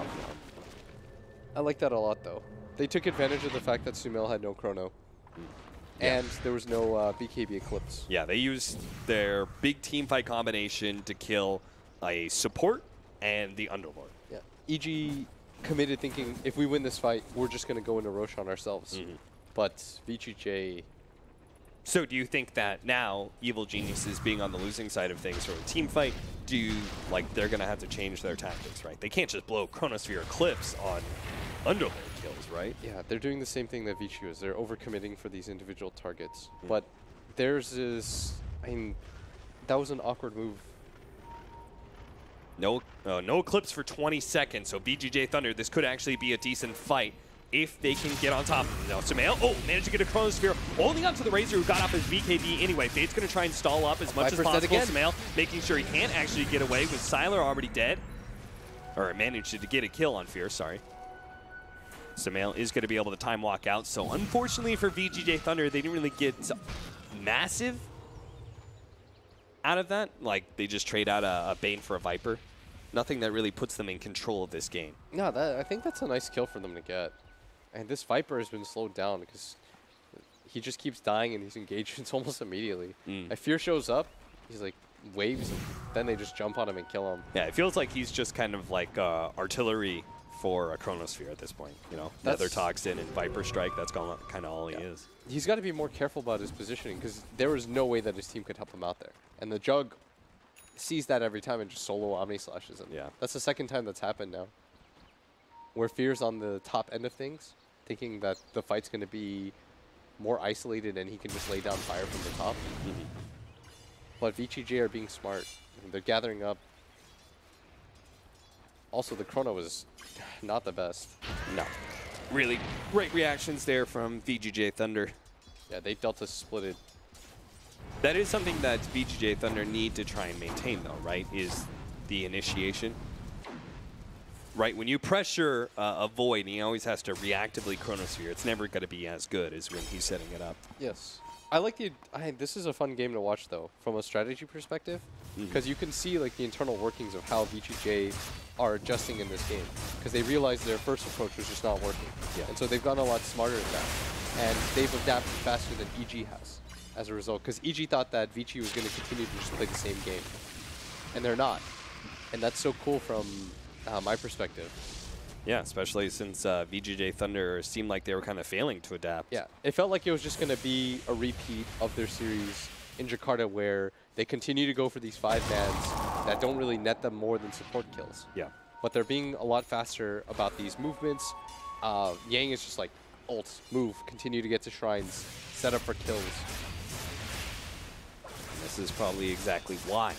I like that a lot, though. They took advantage of the fact that Sumail had no chrono. And there was no BKB Eclipse. Yeah, they used their big team fight combination to kill a support and the Underlord. Yeah. EG committed thinking, if we win this fight, we're just going to go into Roshan ourselves. But VGJ... So do you think that now Evil Geniuses being on the losing side of things for a team fight, they're going to have to change their tactics, right? They can't just blow Chronosphere Eclipse on Underlord kills, right? Yeah, they're doing the same thing that VGJ is. They're overcommitting for these individual targets. But theirs is... I mean, that was an awkward move. No Eclipse for 20 seconds, so VGJ Thunder, this could actually be a decent fight if they can get on top of him. Now, Sumail, managed to get a Chronosphere, holding on to the Razor who got off his BKB anyway. Fate's going to try and stall up as much as possible. Sumail making sure he can't actually get away with Sylar already dead. Or managed to get a kill on Fear, sorry. Sumail is going to be able to time walk out, so unfortunately for VGJ Thunder, they didn't really get massive out of that. Like, they just trade out a Bane for a Viper. Nothing that really puts them in control of this game. No, I think that's a nice kill for them to get. And this Viper has been slowed down because he just keeps dying in these engagements almost immediately. If Fear shows up, he's like waves, and then they just jump on him and kill him. Yeah, it feels like he's just kind of like artillery for a Chronosphere at this point. You know, Nether Toxin and Viper Strike, that's kind of all he is. He's got to be more careful about his positioning because there was no way that his team could help him out there. And the Jug sees that every time and just solo Omni Slashes him. Yeah. That's the second time that's happened now. Where Fear's on the top end of things, thinking that the fight's going to be more isolated and he can just lay down fire from the top. But VGJ are being smart. They're gathering up. Also, the Chrono is not the best. No. Really great reactions there from VGJ Thunder. Yeah, they Delta splitted. That is something that VGJ Thunder need to try and maintain, though, right? Is the initiation. Right, when you pressure a Void, and he always has to reactively Chronosphere, it's never going to be as good as when he's setting it up. Yes. I like this is a fun game to watch, though, from a strategy perspective, because you can see like the internal workings of how VGJ are adjusting in this game, because they realized their first approach was just not working. Yeah. And so they've gotten a lot smarter at that, and they've adapted faster than EG has as a result, because EG thought that VG was going to continue to just play the same game, and they're not. And that's so cool from my perspective. Yeah, especially since VGJ Thunder seemed like they were kind of failing to adapt. Yeah, it felt like it was just going to be a repeat of their series in Jakarta where they continue to go for these 5-mans that don't really net them more than support kills. Yeah. But they're being a lot faster about these movements. Yang is just like, ult, move, continue to get to shrines, set up for kills. And this is probably exactly why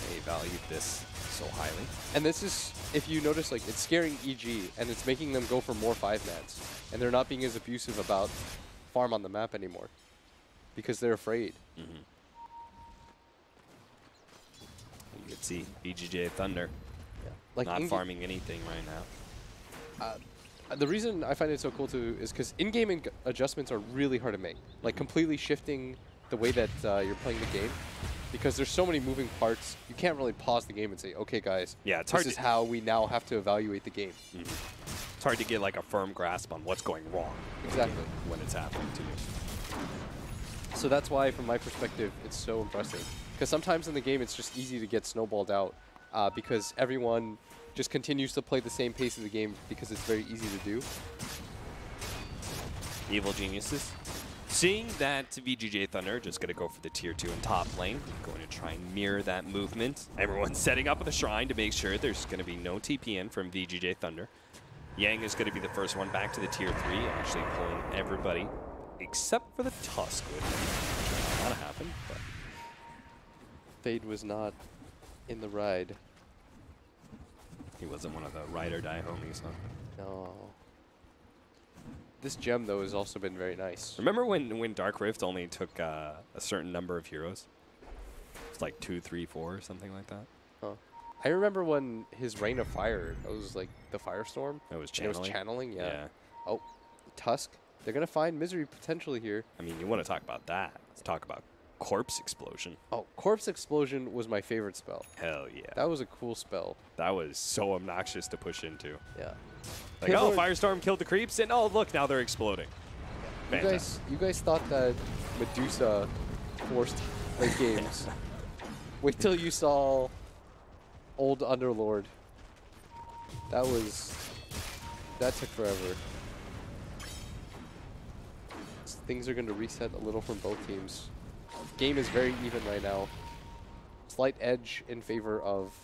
they valued this so highly. And this is, if you notice, like, it's scaring EG, and it's making them go for more 5-mans. And they're not being as abusive about farm on the map anymore, because they're afraid. You can see VGJ Thunder Like not farming anything right now. The reason I find it so cool, too, is because in-game adjustments are really hard to make. Like, completely shifting the way that you're playing the game. Because there's so many moving parts, you can't really pause the game and say, okay, guys, yeah, it's this is how we now have to evaluate the game. It's hard to get like a firm grasp on what's going wrong. Exactly. When it's happening to you. So that's why, from my perspective, it's so impressive. Because sometimes in the game, it's just easy to get snowballed out because everyone just continues to play the same pace of the game because it's very easy to do. Evil Geniuses. Seeing that VGJ Thunder just going to go for the tier 2 in top lane, going to try and mirror that movement. Everyone's setting up at the shrine to make sure there's going to be no TPN from VGJ Thunder. Yang is going to be the first one back to the tier 3, actually pulling everybody except for the Tusk, which not happen. But Fade was not in the ride. he wasn't one of the ride or die homies, huh? No. This gem, though, has also been very nice. Remember when Dark Rift only took a certain number of heroes? It's like 2, 3, 4 or something like that. Huh. I remember when his Rain of Fire, it was like the Firestorm. It was channeling. It was channeling, yeah. Oh, Tusk. They're going to find Misery potentially here. I mean, you want to talk about that. Let's talk about Corpse Explosion. Oh, Corpse Explosion was my favorite spell. Hell yeah. That was a cool spell. That was so obnoxious to push into. Yeah. Like, oh, Firestorm killed the creeps, and oh, look, now they're exploding. You guys thought that Medusa forced late games. Wait till you saw old Underlord. That took forever. Things are going to reset a little from both teams. Game is very even right now. Slight edge in favor of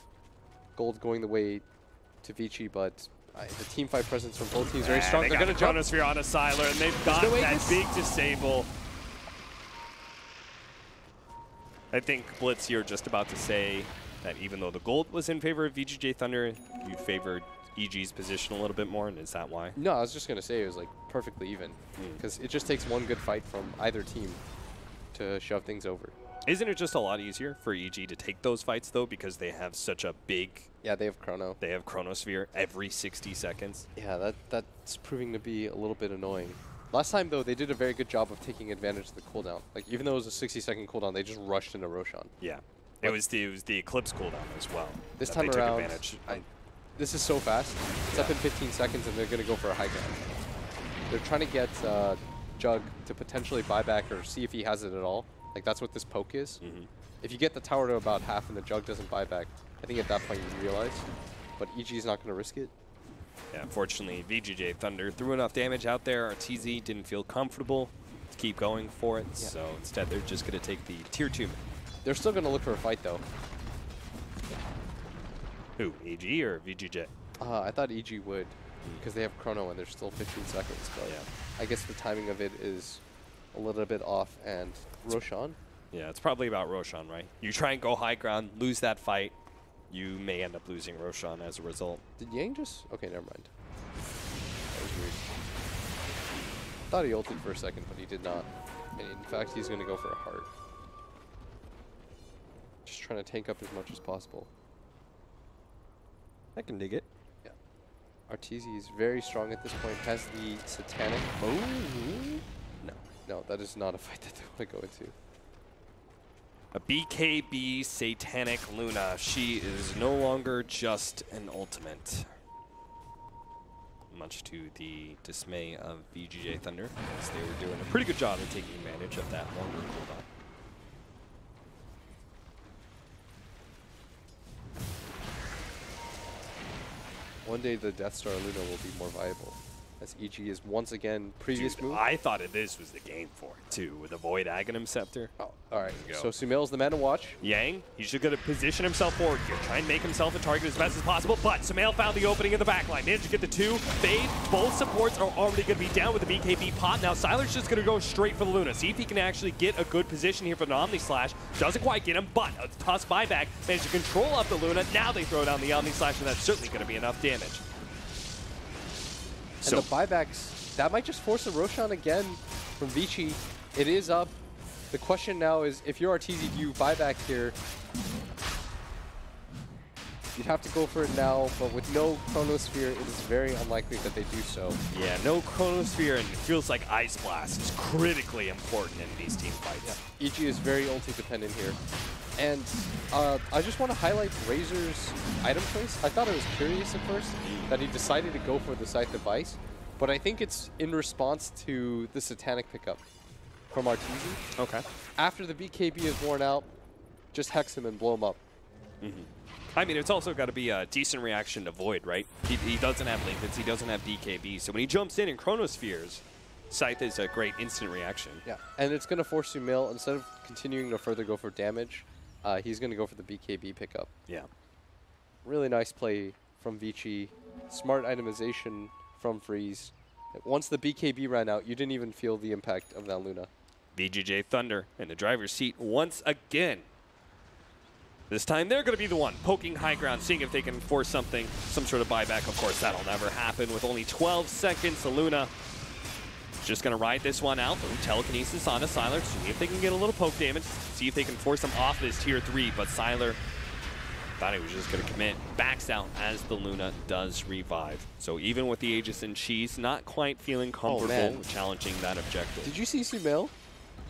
Gold going the way to Vici, but the team fight presence from both teams very strong. They're going to Chronosphere on a Sylar, and they've got that big disable. I think, Blitz, you're just about to say that even though the Gold was in favor of VGJ Thunder, you favored EG's position a little bit more, and is that why? No, I was just going to say it was like perfectly even, because it just takes one good fight from either team to shove things over. Isn't it just a lot easier for EG to take those fights, though, because they have such a big... Yeah, they have Chrono. They have Chronosphere every 60 seconds. Yeah, that's proving to be a little bit annoying. Last time, though, they did a very good job of taking advantage of the cooldown. Like, even though it was a 60-second cooldown, they just rushed into Roshan. Yeah. It was the Eclipse cooldown as well. This time around, this is so fast. It's up in 15 seconds, and they're going to go for a high ground. They're trying to get Jug to potentially buy back or see if he has it at all. Like, that's what this poke is. If you get the tower to about half and the Jug doesn't buy back, I think at that point you realize. But EG's not going to risk it. Yeah, unfortunately, VGJ Thunder threw enough damage out there. RTZ didn't feel comfortable to keep going for it, so instead they're just going to take the tier 2. They're still going to look for a fight, though. Who, EG or VGJ? I thought EG would, because they have Chrono and there's still 15 seconds. But I guess the timing of it is a little bit off. And Roshan? Yeah, it's probably about Roshan, right? You try and go high ground, lose that fight, you may end up losing Roshan as a result. Did Yang just... Okay, never mind. That was weird. Thought he ulted for a second, but he did not. And in fact, he's going to go for a heart. Just trying to tank up as much as possible. I can dig it. Yeah. Arteezy is very strong at this point. Has the Satanic. Oh! No, that is not a fight that they want to go into. A BKB Satanic Luna. She is no longer just an ultimate. Much to the dismay of VGJ Thunder, as they were doing a pretty good job of taking advantage of that longer cooldown. One day the Death Star Luna will be more viable, as EG is once again previous move. I thought this was the game for it too, with the Void Aghanim Scepter. Oh, all right. So Sumail's the man to watch. Yang, he's just going to position himself forward here, try and make himself a target as best as possible, but Sumail found the opening in the backline, managed to get the 2. Fade, both supports are already going to be down with the BKB pot. Now Sylar's just going to go straight for the Luna, see if he can actually get a good position here for the Omni Slash. Doesn't quite get him, but a Tusk buyback managed to control up the Luna. Now they throw down the Omni Slash, and that's certainly going to be enough damage. And the buybacks, that might just force a Roshan again from Vici. It is up. The question now is, if you're Arteezy, do you buyback here? You'd have to go for it now, but with no Chronosphere, it is very unlikely that they do so. Yeah, no Chronosphere, and it feels like Ice Blast is critically important in these team fights. Yeah. EG is very ulti dependent here. And I just want to highlight Razor's item choice. I thought it was curious at first that he decided to go for the Scythe device, but I think it's in response to the Satanic pickup. from Arteezy. Okay. After the BKB is worn out, just hex him and blow him up. I mean, it's also got to be a decent reaction to Void, right? He doesn't have Linkens, he doesn't have BKB, so when he jumps in Chronospheres, Scythe is a great instant reaction. Yeah, and it's going to force Sumail, instead of continuing to further go for damage, he's going to go for the BKB pickup. Yeah. Really nice play from Vici. Smart itemization from Freeze. Once the BKB ran out, you didn't even feel the impact of that Luna. VGJ Thunder in the driver's seat once again. This time they're going to be the one poking high ground, seeing if they can force something, some sort of buyback. Of course, that'll never happen with only 12 seconds. Luna just going to ride this one out. Telekinesis on to Sylar, see if they can get a little poke damage, see if they can force him off this tier 3. But Sylar thought he was just going to commit, backs out as the Luna does revive. So even with the Aegis and Cheese, not quite feeling comfortable challenging that objective. Did you see Sumail?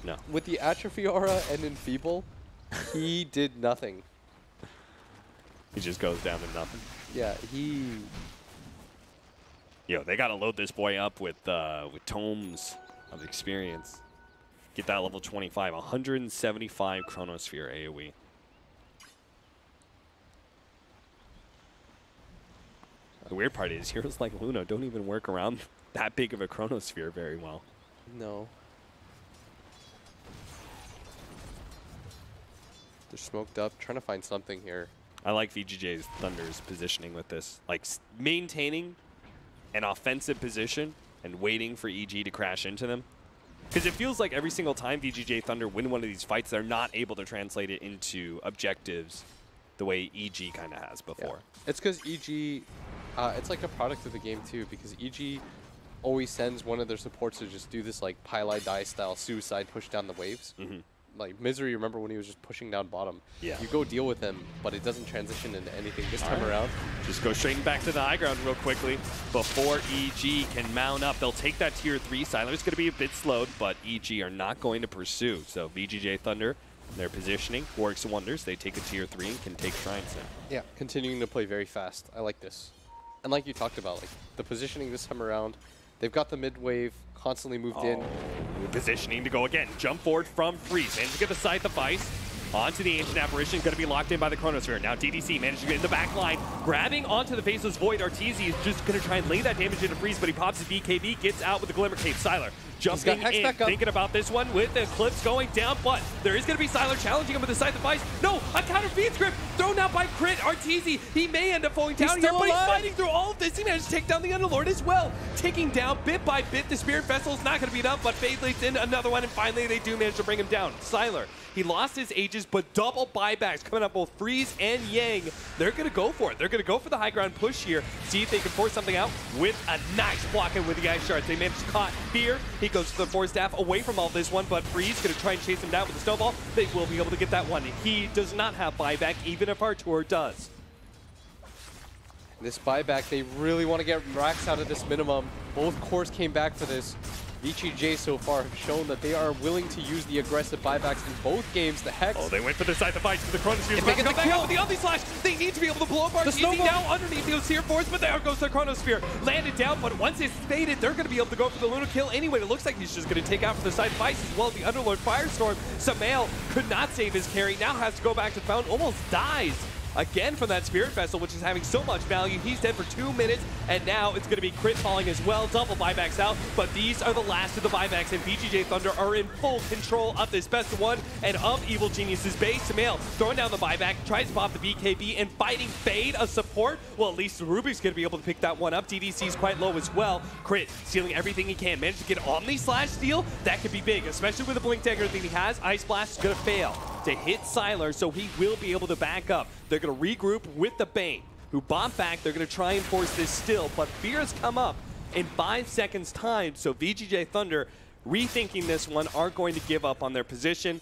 No. With the Atrophy Aura and Enfeeble, he did nothing. He just goes down to nothing. Yeah, he... Yo, they got to load this boy up with tomes of experience. Get that level 25, 175 Chronosphere AoE. The weird part is heroes like Luna don't even work around that big of a Chronosphere very well. No. They're smoked up, trying to find something here. I like VGJ's Thunder's positioning with this. Like, maintaining an offensive position and waiting for EG to crash into them. Because it feels like every single time VGJ Thunder win one of these fights, they're not able to translate it into objectives the way EG kind of has before. Yeah. It's because EG, it's like a product of the game too, because EG always sends one of their supports to just do this like Pylai Die style suicide push down the waves. Like Misery, remember when he was just pushing down bottom? Yeah. You go deal with him, but it doesn't transition into anything this time around. Just go straight back to the high ground real quickly before EG can mount up. They'll take that tier 3. Sylar's going to be a bit slowed, but EG are not going to pursue. So VGJ Thunder, their positioning works wonders. They take a tier 3 and can take Shrines in. Yeah, continuing to play very fast. I like this. And like you talked about, like the positioning this time around, they've got the mid wave constantly moved in. Positioning to go again. Jump forward from Freeze. Managed to get the Scythe of Ice onto the Ancient Apparition. Going to be locked in by the Chronosphere. Now DDC managed to get in the back line. Grabbing onto the Faceless Void. Arteezy is just going to try and lay that damage into Freeze, but he pops his BKB, gets out with the Glimmer Cape. Sylar jumping in, thinking about this one with the Eclipse going down, but there is going to be Sylar challenging him with the Scythe of Ice. No, a counter feed script thrown out by Crit. Arteezy, he may end up falling down here, but he's fighting through all of this. He managed to take down the Underlord as well. Taking down bit by bit. The Spirit Vessel is not going to beat up, but Fade leads in another one, and finally they do manage to bring him down. Sylar, he lost his Aegis, but double buybacks coming up both Freeze and Yang. They're going to go for it. They're going to go for the high ground push here, see if they can force something out with a nice blocking with the Ice Shards. They managed to caught here. He goes to the Force Staff away from all this one, but Freeze going to try and chase him down with the Snowball. They will be able to get that one. He does not have buyback, even if Artur does. This buyback, they really want to get racks out of this minimum. Both cores came back for this. VGJ so far have shown that they are willing to use the aggressive buybacks in both games. The Hex. Oh, they went for the Scythe of Ice for the Chronosphere. They get the kill with the Omni Slash. They need to be able to blow up Arteezy now underneath those Seer Force, but there goes the Chronosphere. Landed down, but once it's faded, they're going to be able to go for the Luna kill anyway. It looks like he's just going to take out for the Scythe of Ice as well as the Underlord Firestorm. Sumail could not save his carry. Now has to go back to the fountain. Almost dies again from that Spirit Vessel, which is having so much value. He's dead for 2 minutes, and now it's going to be Crit falling as well. Double buybacks out, but these are the last of the buybacks, and VGJ Thunder are in full control of this best of one and of Evil Genius's base. Sumail throwing down the buyback, tries to pop the BKB, and fighting Fade, a support. Well, at least Rubik's going to be able to pick that one up. DDC's quite low as well. Crit stealing everything he can. Managed to get Omni Slash steal. That could be big, especially with the Blink Dagger that he has. Ice Blast is going to fail to hit Sylar, so he will be able to back up. They're going to regroup with the Bane, who bomb back. They're going to try and force this still, but fears come up in 5 seconds time, so VGJ Thunder, rethinking this one, aren't going to give up on their position.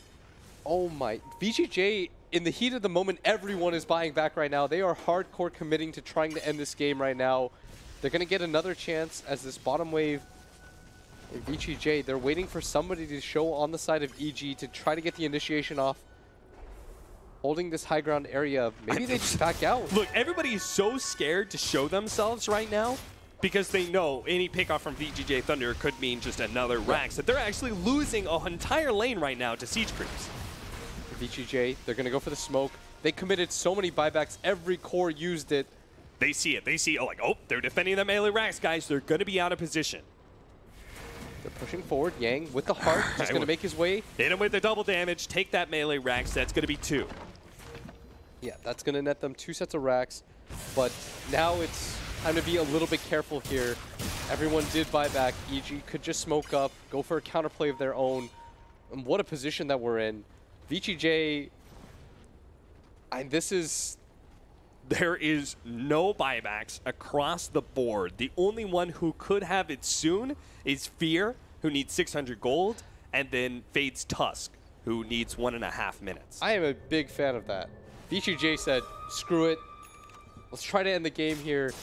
Oh my, VGJ, in the heat of the moment, everyone is buying back right now. They are hardcore committing to trying to end this game right now. They're going to get another chance as this bottom wave in VGJ, they're waiting for somebody to show on the side of EG to try to get the initiation off. Holding this high ground area, maybe they just back out. Look, everybody is so scared to show themselves right now because they know any pickoff from VGJ Thunder could mean just another Rax. That they're actually losing an entire lane right now to siege creeps. VGJ, they're going to go for the smoke. They committed so many buybacks. Every core used it. They see it. They see, oh, like, oh, they're defending the melee Rax, guys. They're going to be out of position. They're pushing forward. Yang with the heart, just going to make his way. Hit him with the double damage. Take that melee Rax. That's going to be 2. Yeah, that's going to net them 2 sets of racks. But now it's time to be a little bit careful here. Everyone did buy back. EG could just smoke up, go for a counterplay of their own. And what a position that we're in. VGJ, there is no buybacks across the board. The only one who could have it soon is Fear, who needs 600 gold, and then Fade's Tusk, who needs 1.5 minutes. I am a big fan of that. VGJ said, screw it. Let's try to end the game here.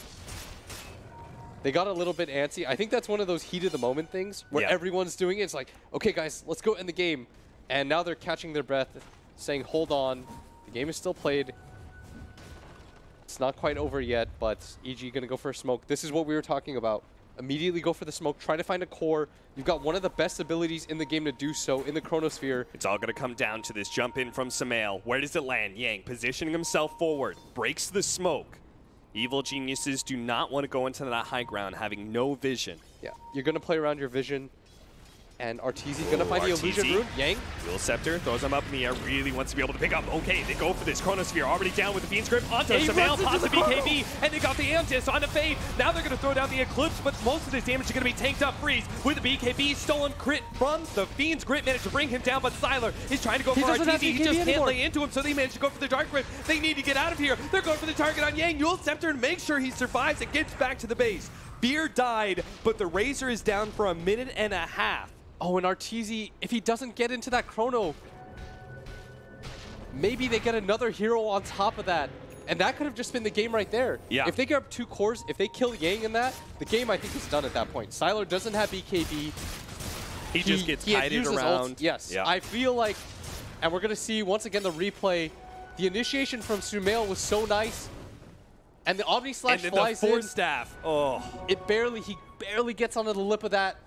They got a little bit antsy. I think that's one of those heat of the moment things where everyone's doing it. It's like, okay, guys, let's go end the game. And now they're catching their breath, saying, hold on. The game is still played. It's not quite over yet, but EG going to go for a smoke. This is what we were talking about. Immediately go for the smoke. Try to find a core. You've got one of the best abilities in the game to do so in the Chronosphere. It's all going to come down to this jump in from Samael. Where does it land? Yang positioning himself forward. Breaks the smoke. Evil Geniuses do not want to go into that high ground having no vision. Yeah, you're going to play around your vision. And Arteezy going to find the illusion rune. Yang. Dual Scepter throws him up in the air. Really wants to be able to pick up. Okay, they go for this Chronosphere. Already down with the Fiend's Grip. Onto Samael, pops the BKB. And they got the Amethyst on the Fade. Now they're going to throw down the Eclipse, but most of this damage is going to be tanked up. Freeze with the BKB. Stolen crit from the Fiend's Grip. Managed to bring him down, but Sylar is trying to go for Arteezy. He just can't lay into him, so they managed to go for the Dark Grip. They need to get out of here. They're going for the target on Yang. Dual Scepter and make sure he survives and gets back to the base. Fear died, but the Razor is down for 1.5 minutes. Oh, and Arteezy, if he doesn't get into that chrono, maybe they get another hero on top of that. And that could have just been the game right there. Yeah. If they get up 2 cores, if they kill Yang in that, the game I think is done at that point. Sylar doesn't have BKB. He just gets kited around. Yes. Yeah. I feel like, and we're going to see once again the replay, the initiation from Sumail was so nice. And the Omni Slash flies in. And the in. Staff. Oh. He barely gets onto the lip of that.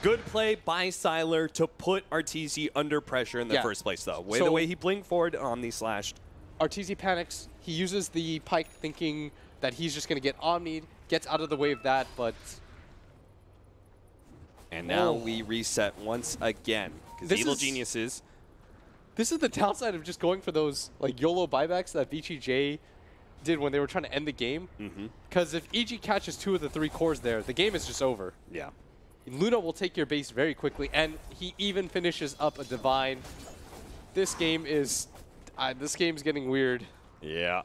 Good play by Sylar to put Arteezy under pressure in the first place, though. The way he blinked forward, Omni slashed. Arteezy panics. He uses the Pike thinking that he's just going to get Omni'd, gets out of the way of that, but... And now we reset once again. Because Evil Geniuses... This is the downside of just going for those like YOLO buybacks that VGJ did when they were trying to end the game. Because if EG catches 2 of the 3 cores there, the game is just over. Yeah. Luna will take your base very quickly, and he even finishes up a Divine. This game is... this game's getting weird. Yeah.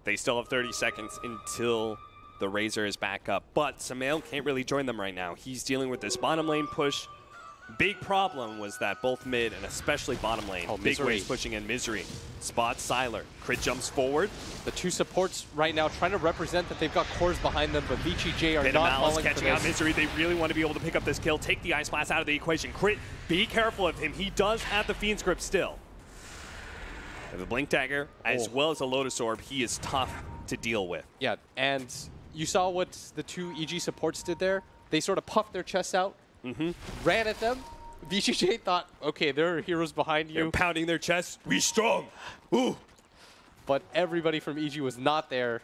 They still have 30 seconds until the Razor is back up. But Samael can't really join them right now. He's dealing with this bottom lane push. Big problem was that both mid and especially bottom lane, big waves pushing in. Misery spots Sylar. Crit jumps forward. The 2 supports right now trying to represent that they've got cores behind them, but VGJ are not falling catching out Misery. They really want to be able to pick up this kill, take the Ice Blast out of the equation. Crit, be careful of him. He does have the Fiend's Grip still. And the Blink Dagger, as well as a Lotus Orb, he is tough to deal with. Yeah, and you saw what the 2 EG supports did there. They sort of puffed their chests out. Ran at them. VGJ thought, okay, there are heroes behind you. They're pounding their chests. We strong. Ooh. But everybody from EG was not there.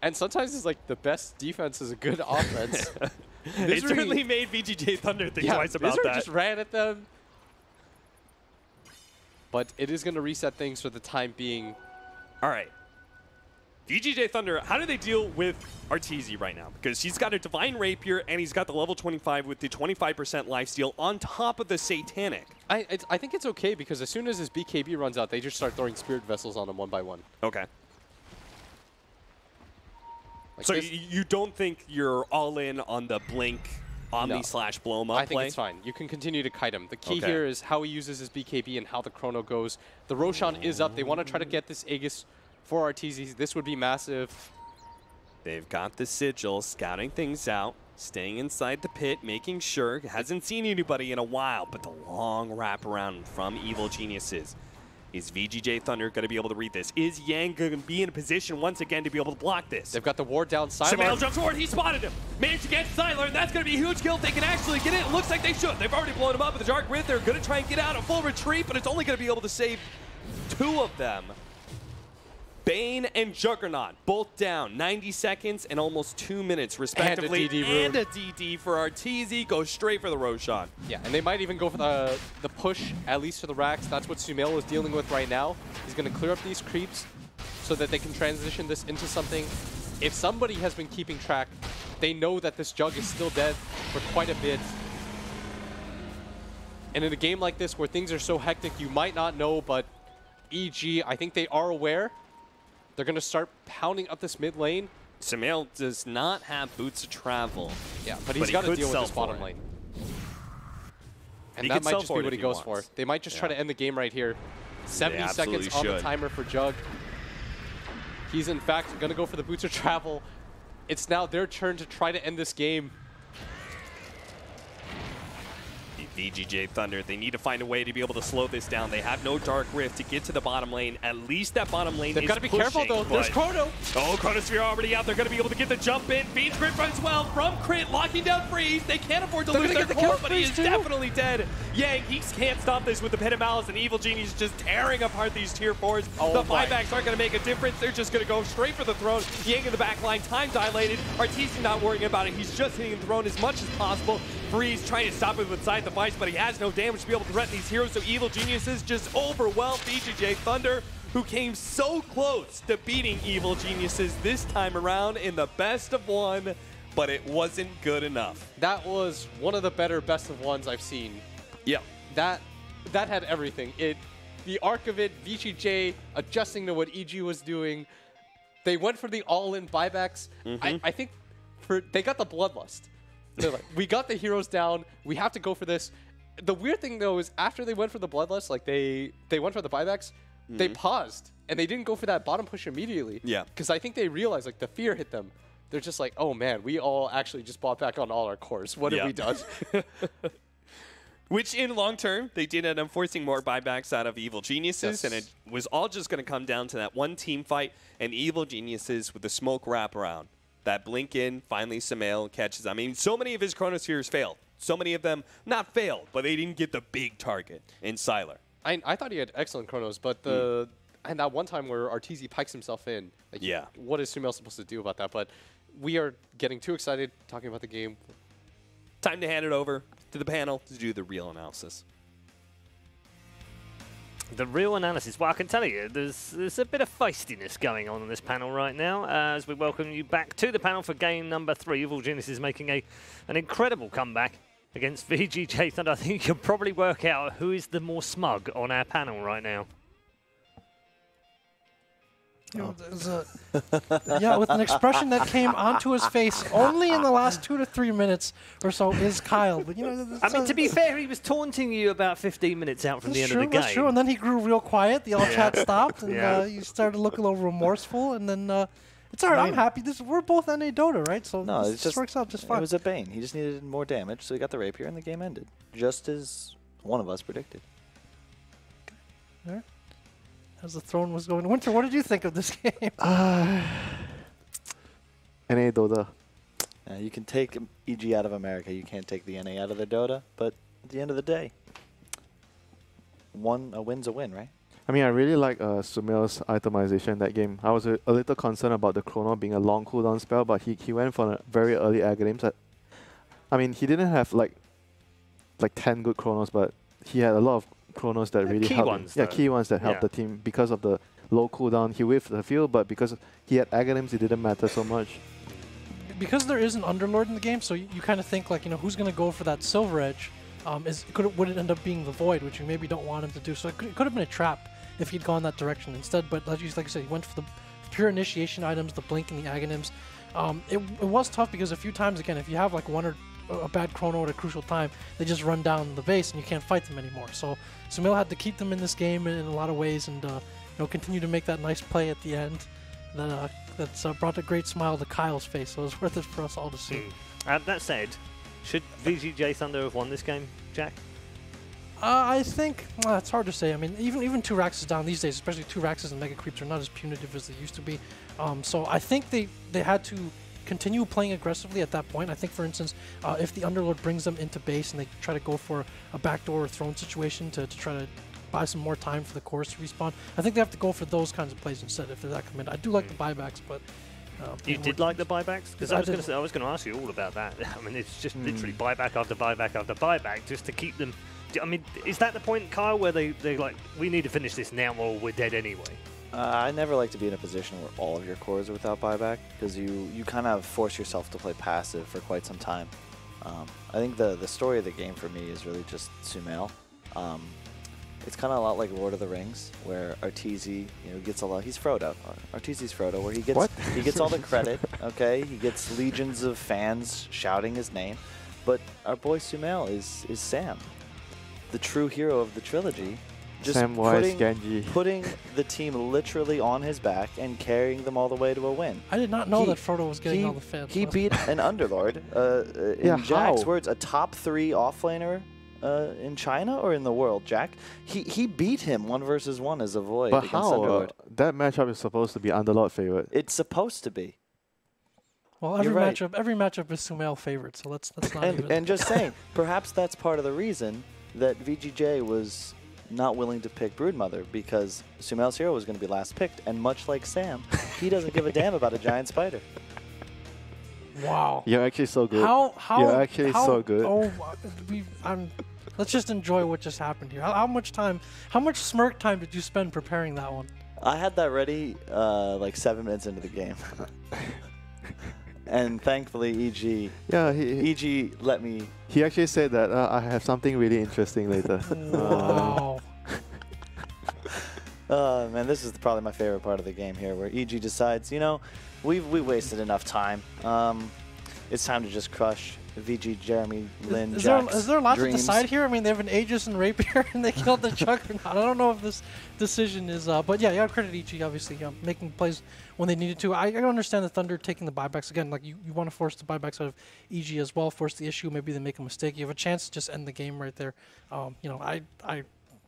And sometimes it's like the best defense is a good offense. It certainly made VGJ Thunder think twice about that. Just ran at them. But it is going to reset things for the time being. All right. VGJ Thunder, how do they deal with Arteezy right now? Because he's got a Divine Rapier, and he's got the level 25 with the 25% lifesteal on top of the Satanic. I think it's okay, because as soon as his BKB runs out, they just start throwing Spirit Vessels on him 1 by 1. Okay. Like so you don't think you're all in on the Blink Omni slash blow him up I think it's fine. You can continue to kite him. The key here is how he uses his BKB and how the chrono goes. The Roshan is up. They want to try to get this Aegis for Arteezy. This would be massive. They've got the Sigil, scouting things out, staying inside the pit, making sure. Hasn't seen anybody in a while, but the long wraparound from Evil Geniuses. Is VGJ Thunder going to be able to read this? Is Yang going to be in a position once again to be able to block this? They've got the ward down. Sumail jumps forward. He spotted him. Managed to get Siler, and that's going to be a huge kill. If they can actually get it. It looks like they should. They've already blown him up with the Dark Rift. They're going to try and get out a full retreat, but it's only going to be able to save 2 of them. Bane and Juggernaut, both down. 90 seconds and almost 2 minutes, respectively. And a DD for Arteezy. Goes straight for the Roshan. Yeah, and they might even go for the push, at least to the racks. That's what Sumail is dealing with right now. He's going to clear up these creeps so that they can transition this into something. If somebody has been keeping track, they know that this Jug is still dead for quite a bit. And in a game like this where things are so hectic, you might not know, but EG, I think they are aware. They're going to start pounding up this mid lane. Sumail does not have boots of travel. Yeah, but he's got to deal with this bottom lane. And that might just be what he goes for. They might just try to end the game right here. 70 seconds on the timer for Jug. He's in fact going to go for the boots of travel. It's now their turn to try to end this game. VGJ Thunder, they need to find a way to be able to slow this down. They have no Dark Rift to get to the bottom lane. At least that bottom lane They've got to be careful, though. There's Chrono. Oh, Chronosphere already out. They're going to be able to get the jump in. Beats Crit as well from Crit, locking down Freeze. They can't afford to lose their core, but he is definitely dead. Yang, he can't stop this with the Pit of Malice, and Evil Genius just tearing apart these tier 4s. The buybacks aren't going to make a difference. They're just going to go straight for the throne. Yang in the back line, time dilated. Arteezy not worrying about it. He's just hitting the throne as much as possible. Freeze trying to stop it with Side the Vice, but he has no damage to be able to threaten these heroes, so Evil Geniuses just overwhelm VGJ Thunder, who came so close to beating Evil Geniuses this time around in the best of 1, but it wasn't good enough. That was one of the better best of 1s I've seen. Yeah. That had everything. The arc of it, VGJ adjusting to what EG was doing. They went for the all-in buybacks. I think they got the bloodlust. They're like, we got the heroes down. We have to go for this. The weird thing, though, is after they went for the bloodlust, like they went for the buybacks, they paused, and they didn't go for that bottom push immediately. Yeah. Because I think they realized, like, the fear hit them. They're just like, oh, man, we all actually just bought back on all our cores. What have we done? Which, in long term, they did end up forcing more buybacks out of Evil Geniuses, and it was all just going to come down to that one team fight, and Evil Geniuses with the smoke wraparound. That blink in, finally Sumail catches. I mean, so many of his Chronospheres failed. So many of them not failed, but they didn't get the big target in Siler. I thought he had excellent Chronos, but and that one time where Arteezy pikes himself in, like, what is Sumail supposed to do about that? But we are getting too excited talking about the game. Time to hand it over to the panel to do the real analysis. The real analysis. Well, I can tell you, there's a bit of feistiness going on this panel right now as we welcome you back to the panel for game number 3. Evil Genius is making an incredible comeback against VGJ Thunder. I think you can probably work out who is the more smug on our panel right now. You know, yeah, with an expression that came onto his face only in the last 2 to 3 minutes or so is Kyle. But you know, I mean, to be fair, he was taunting you about 15 minutes out from the end of the game. That's true. And then he grew real quiet. The all chat stopped, and you started to look a little remorseful. And then it's all right. I'm happy. We're both NA Dota, right? So no, this just works out just fine. It was a Bane. He just needed more damage, so he got the rapier, and the game ended, just as one of us predicted. All right. As the throne was going. Winter, what did you think of this game? NA Dota. You can take EG out of America. You can't take the NA out of the Dota. But at the end of the day, a win's a win, right? I mean, I really like Sumail's itemization in that game. I was a little concerned about the Chrono being a long cooldown spell, but he went for a very early Aghanim's. I mean, he didn't have like 10 good Chronos, but he had a lot of Chronos that really helped. Key ones that helped the team because of the low cooldown. He whiffed the field, but because he had Aghanims, it didn't matter so much. Because there is an Underlord in the game, so you kind of think, like, you know, who's going to go for that Silver Edge? Would it end up being the Void, which you maybe don't want him to do? So it could have been a trap if he'd gone that direction instead. But like you said, he went for the pure initiation items, the Blink and the Aghanims. It was tough because a few times, again, if you have like one or a bad Chrono at a crucial time, they just run down the base and you can't fight them anymore. So Sumail had to keep them in this game in a lot of ways, and continue to make that nice play at the end that's brought a great smile to Kyle's face. So it was worth it for us all to see. That said, should VGJ Thunder have won this game, Jack? I think it's hard to say. I mean, even 2 racks is down these days, especially 2 racks and mega creeps are not as punitive as they used to be. So I think they had to continue playing aggressively at that point. I think, for instance, if the Underlord brings them into base and they try to go for a backdoor or throne situation to try to buy some more time for the cores to respawn, I think they have to go for those kinds of plays instead if they're that committed. I do like the buybacks, but... you did like the buybacks? Because I was going to ask you all about that. I mean, it's just literally buyback after buyback after buyback just to keep them... I mean, is that the point, Kyle, where they're like, we need to finish this now or we're dead anyway? I never like to be in a position where all of your cores are without buyback, because you kind of force yourself to play passive for quite some time. I think the story of the game for me is really just Sumail. It's kind of a lot like Lord of the Rings, where Arteezy, gets a lot. He's Frodo. Arteezy's Frodo, where he gets all the credit. Okay, he gets legions of fans shouting his name, but our boy Sumail is Sam, the true hero of the trilogy. Just putting the team literally on his back and carrying them all the way to a win. I did not know that Frodo was getting all the fans. He beat an Underlord. In Jack's words, a top 3 offlaner in China or in the world, Jack. He beat him 1 versus 1 as a Void but against how? Underlord. That matchup is supposed to be Underlord favorite. It's supposed to be. Well, every matchup is Sumail favorite, so let's not even... And just saying, perhaps that's part of the reason that VGJ was not willing to pick Broodmother, because Sumail's hero was going to be last picked, and much like Sam, he doesn't give a damn about a giant spider. Wow. You're actually so good. You're actually so good. Oh, let's just enjoy what just happened here. How much smirk time did you spend preparing that one? I had that ready like 7 minutes into the game. And thankfully, EG let me. He actually said that I have something really interesting later. Wow. Man, this is probably my favorite part of the game here, where EG decides, we wasted enough time. It's time to just crush VG, Jeremy, Lin, Is there a lot to decide here? I mean, they have an Aegis and Rapier, and they killed the Juggernaut. I don't know if this decision is... but yeah, you got to credit EG, obviously, making plays when they needed to. I don't understand the Thunder taking the buybacks. Again, like, you want to force the buybacks out of EG as well, force the issue. Maybe they make a mistake. You have a chance to just end the game right there.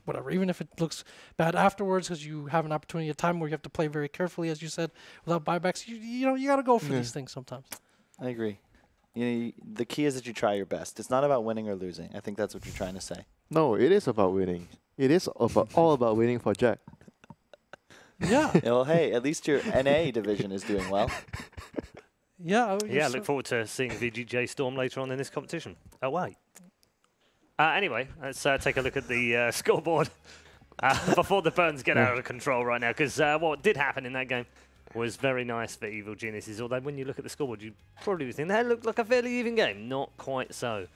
Whatever. Even if it looks bad afterwards, because you have an opportunity, a time where you have to play very carefully, as you said, without buybacks, you got to go for these things sometimes. I agree. The key is that you try your best. It's not about winning or losing. I think that's what you're trying to say. No, it is about winning. It is all about winning for Jack. Yeah. Well, hey, at least your NA division is doing well. Yeah. Yeah, look forward to seeing VGJ Storm later on in this competition. Oh, wait. Anyway, let's take a look at the scoreboard before the burns get out of control right now, because what did happen in that game was very nice for Evil Geniuses, although when you look at the scoreboard, you probably think that looked like a fairly even game. Not quite so,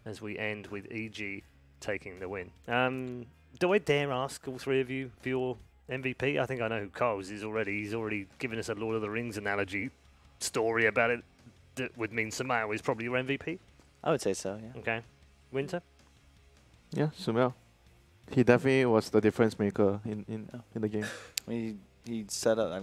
as we end with EG taking the win. Do I dare ask all 3 of you for your MVP? I think I know who Kyle's is already. He's already given us a Lord of the Rings analogy story about it that would mean Sumail is probably your MVP. I would say so, yeah. Okay. Winter? Yeah, Sumail. He definitely was the difference maker in the game. I mean, he set up,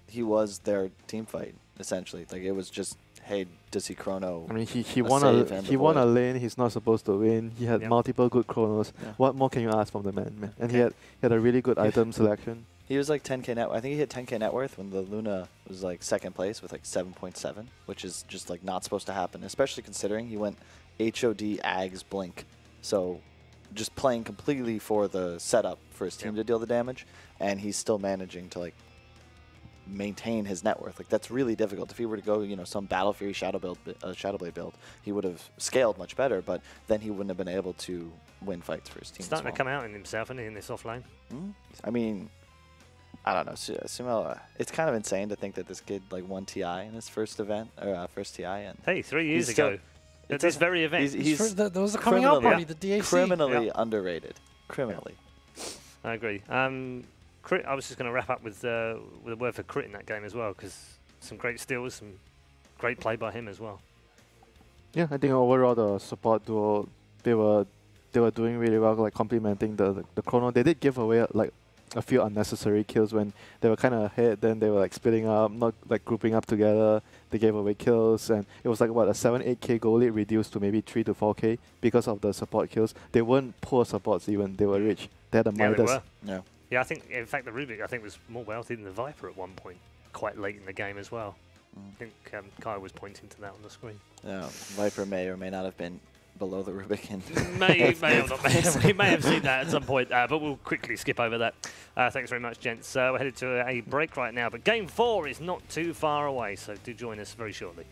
he was their team fight, essentially. Like, it was just, hey, does he chrono? I mean, he won a lane he's not supposed to win. He had multiple good chronos. Yeah. What more can you ask from the man? And he had a really good item selection. He was like 10k net. I think he hit 10k net worth when the Luna was like 2nd place with like 7.7, which is just like not supposed to happen, especially considering he went HOD Ags Blink. So just playing completely for the setup for his team to deal the damage, and he's still managing to like maintain his net worth. Like, that's really difficult. If he were to go, some Battle Fury Shadowblade build, he would have scaled much better, but then he wouldn't have been able to win fights for his team. Starting to come out in himself, isn't he, in this offlane? I mean, I don't know. Sumail, it's kind of insane to think that this kid like won TI in his first event, or first TI. And hey, 3 years ago, at this very event. That was the coming out party, the DAC. Criminally underrated. Criminally. I agree. Crit, I was just going to wrap up with a word for Crit in that game as well, because some great steals, some great play by him as well. Yeah, I think overall the support duo, they were doing really well, like complementing the chrono. They did give away like a few unnecessary kills when they were kind of ahead. Then they were like splitting up, not like grouping up together. They gave away kills, and it was like what, a 7-8K goal lead reduced to maybe 3 to 4K because of the support kills. They weren't poor supports even; they were rich. They had the Yeah, they Midas. were. Yeah. Yeah, I think, in fact, the Rubik, I think, was more wealthy than the Viper at one point, quite late in the game as well. I think Kai was pointing to that on the screen. Yeah, Viper may or may not have been below the Rubik. We may have seen that at some point, but we'll quickly skip over that. Thanks very much, gents. We're headed to a break right now, but Game 4 is not too far away, so do join us very shortly.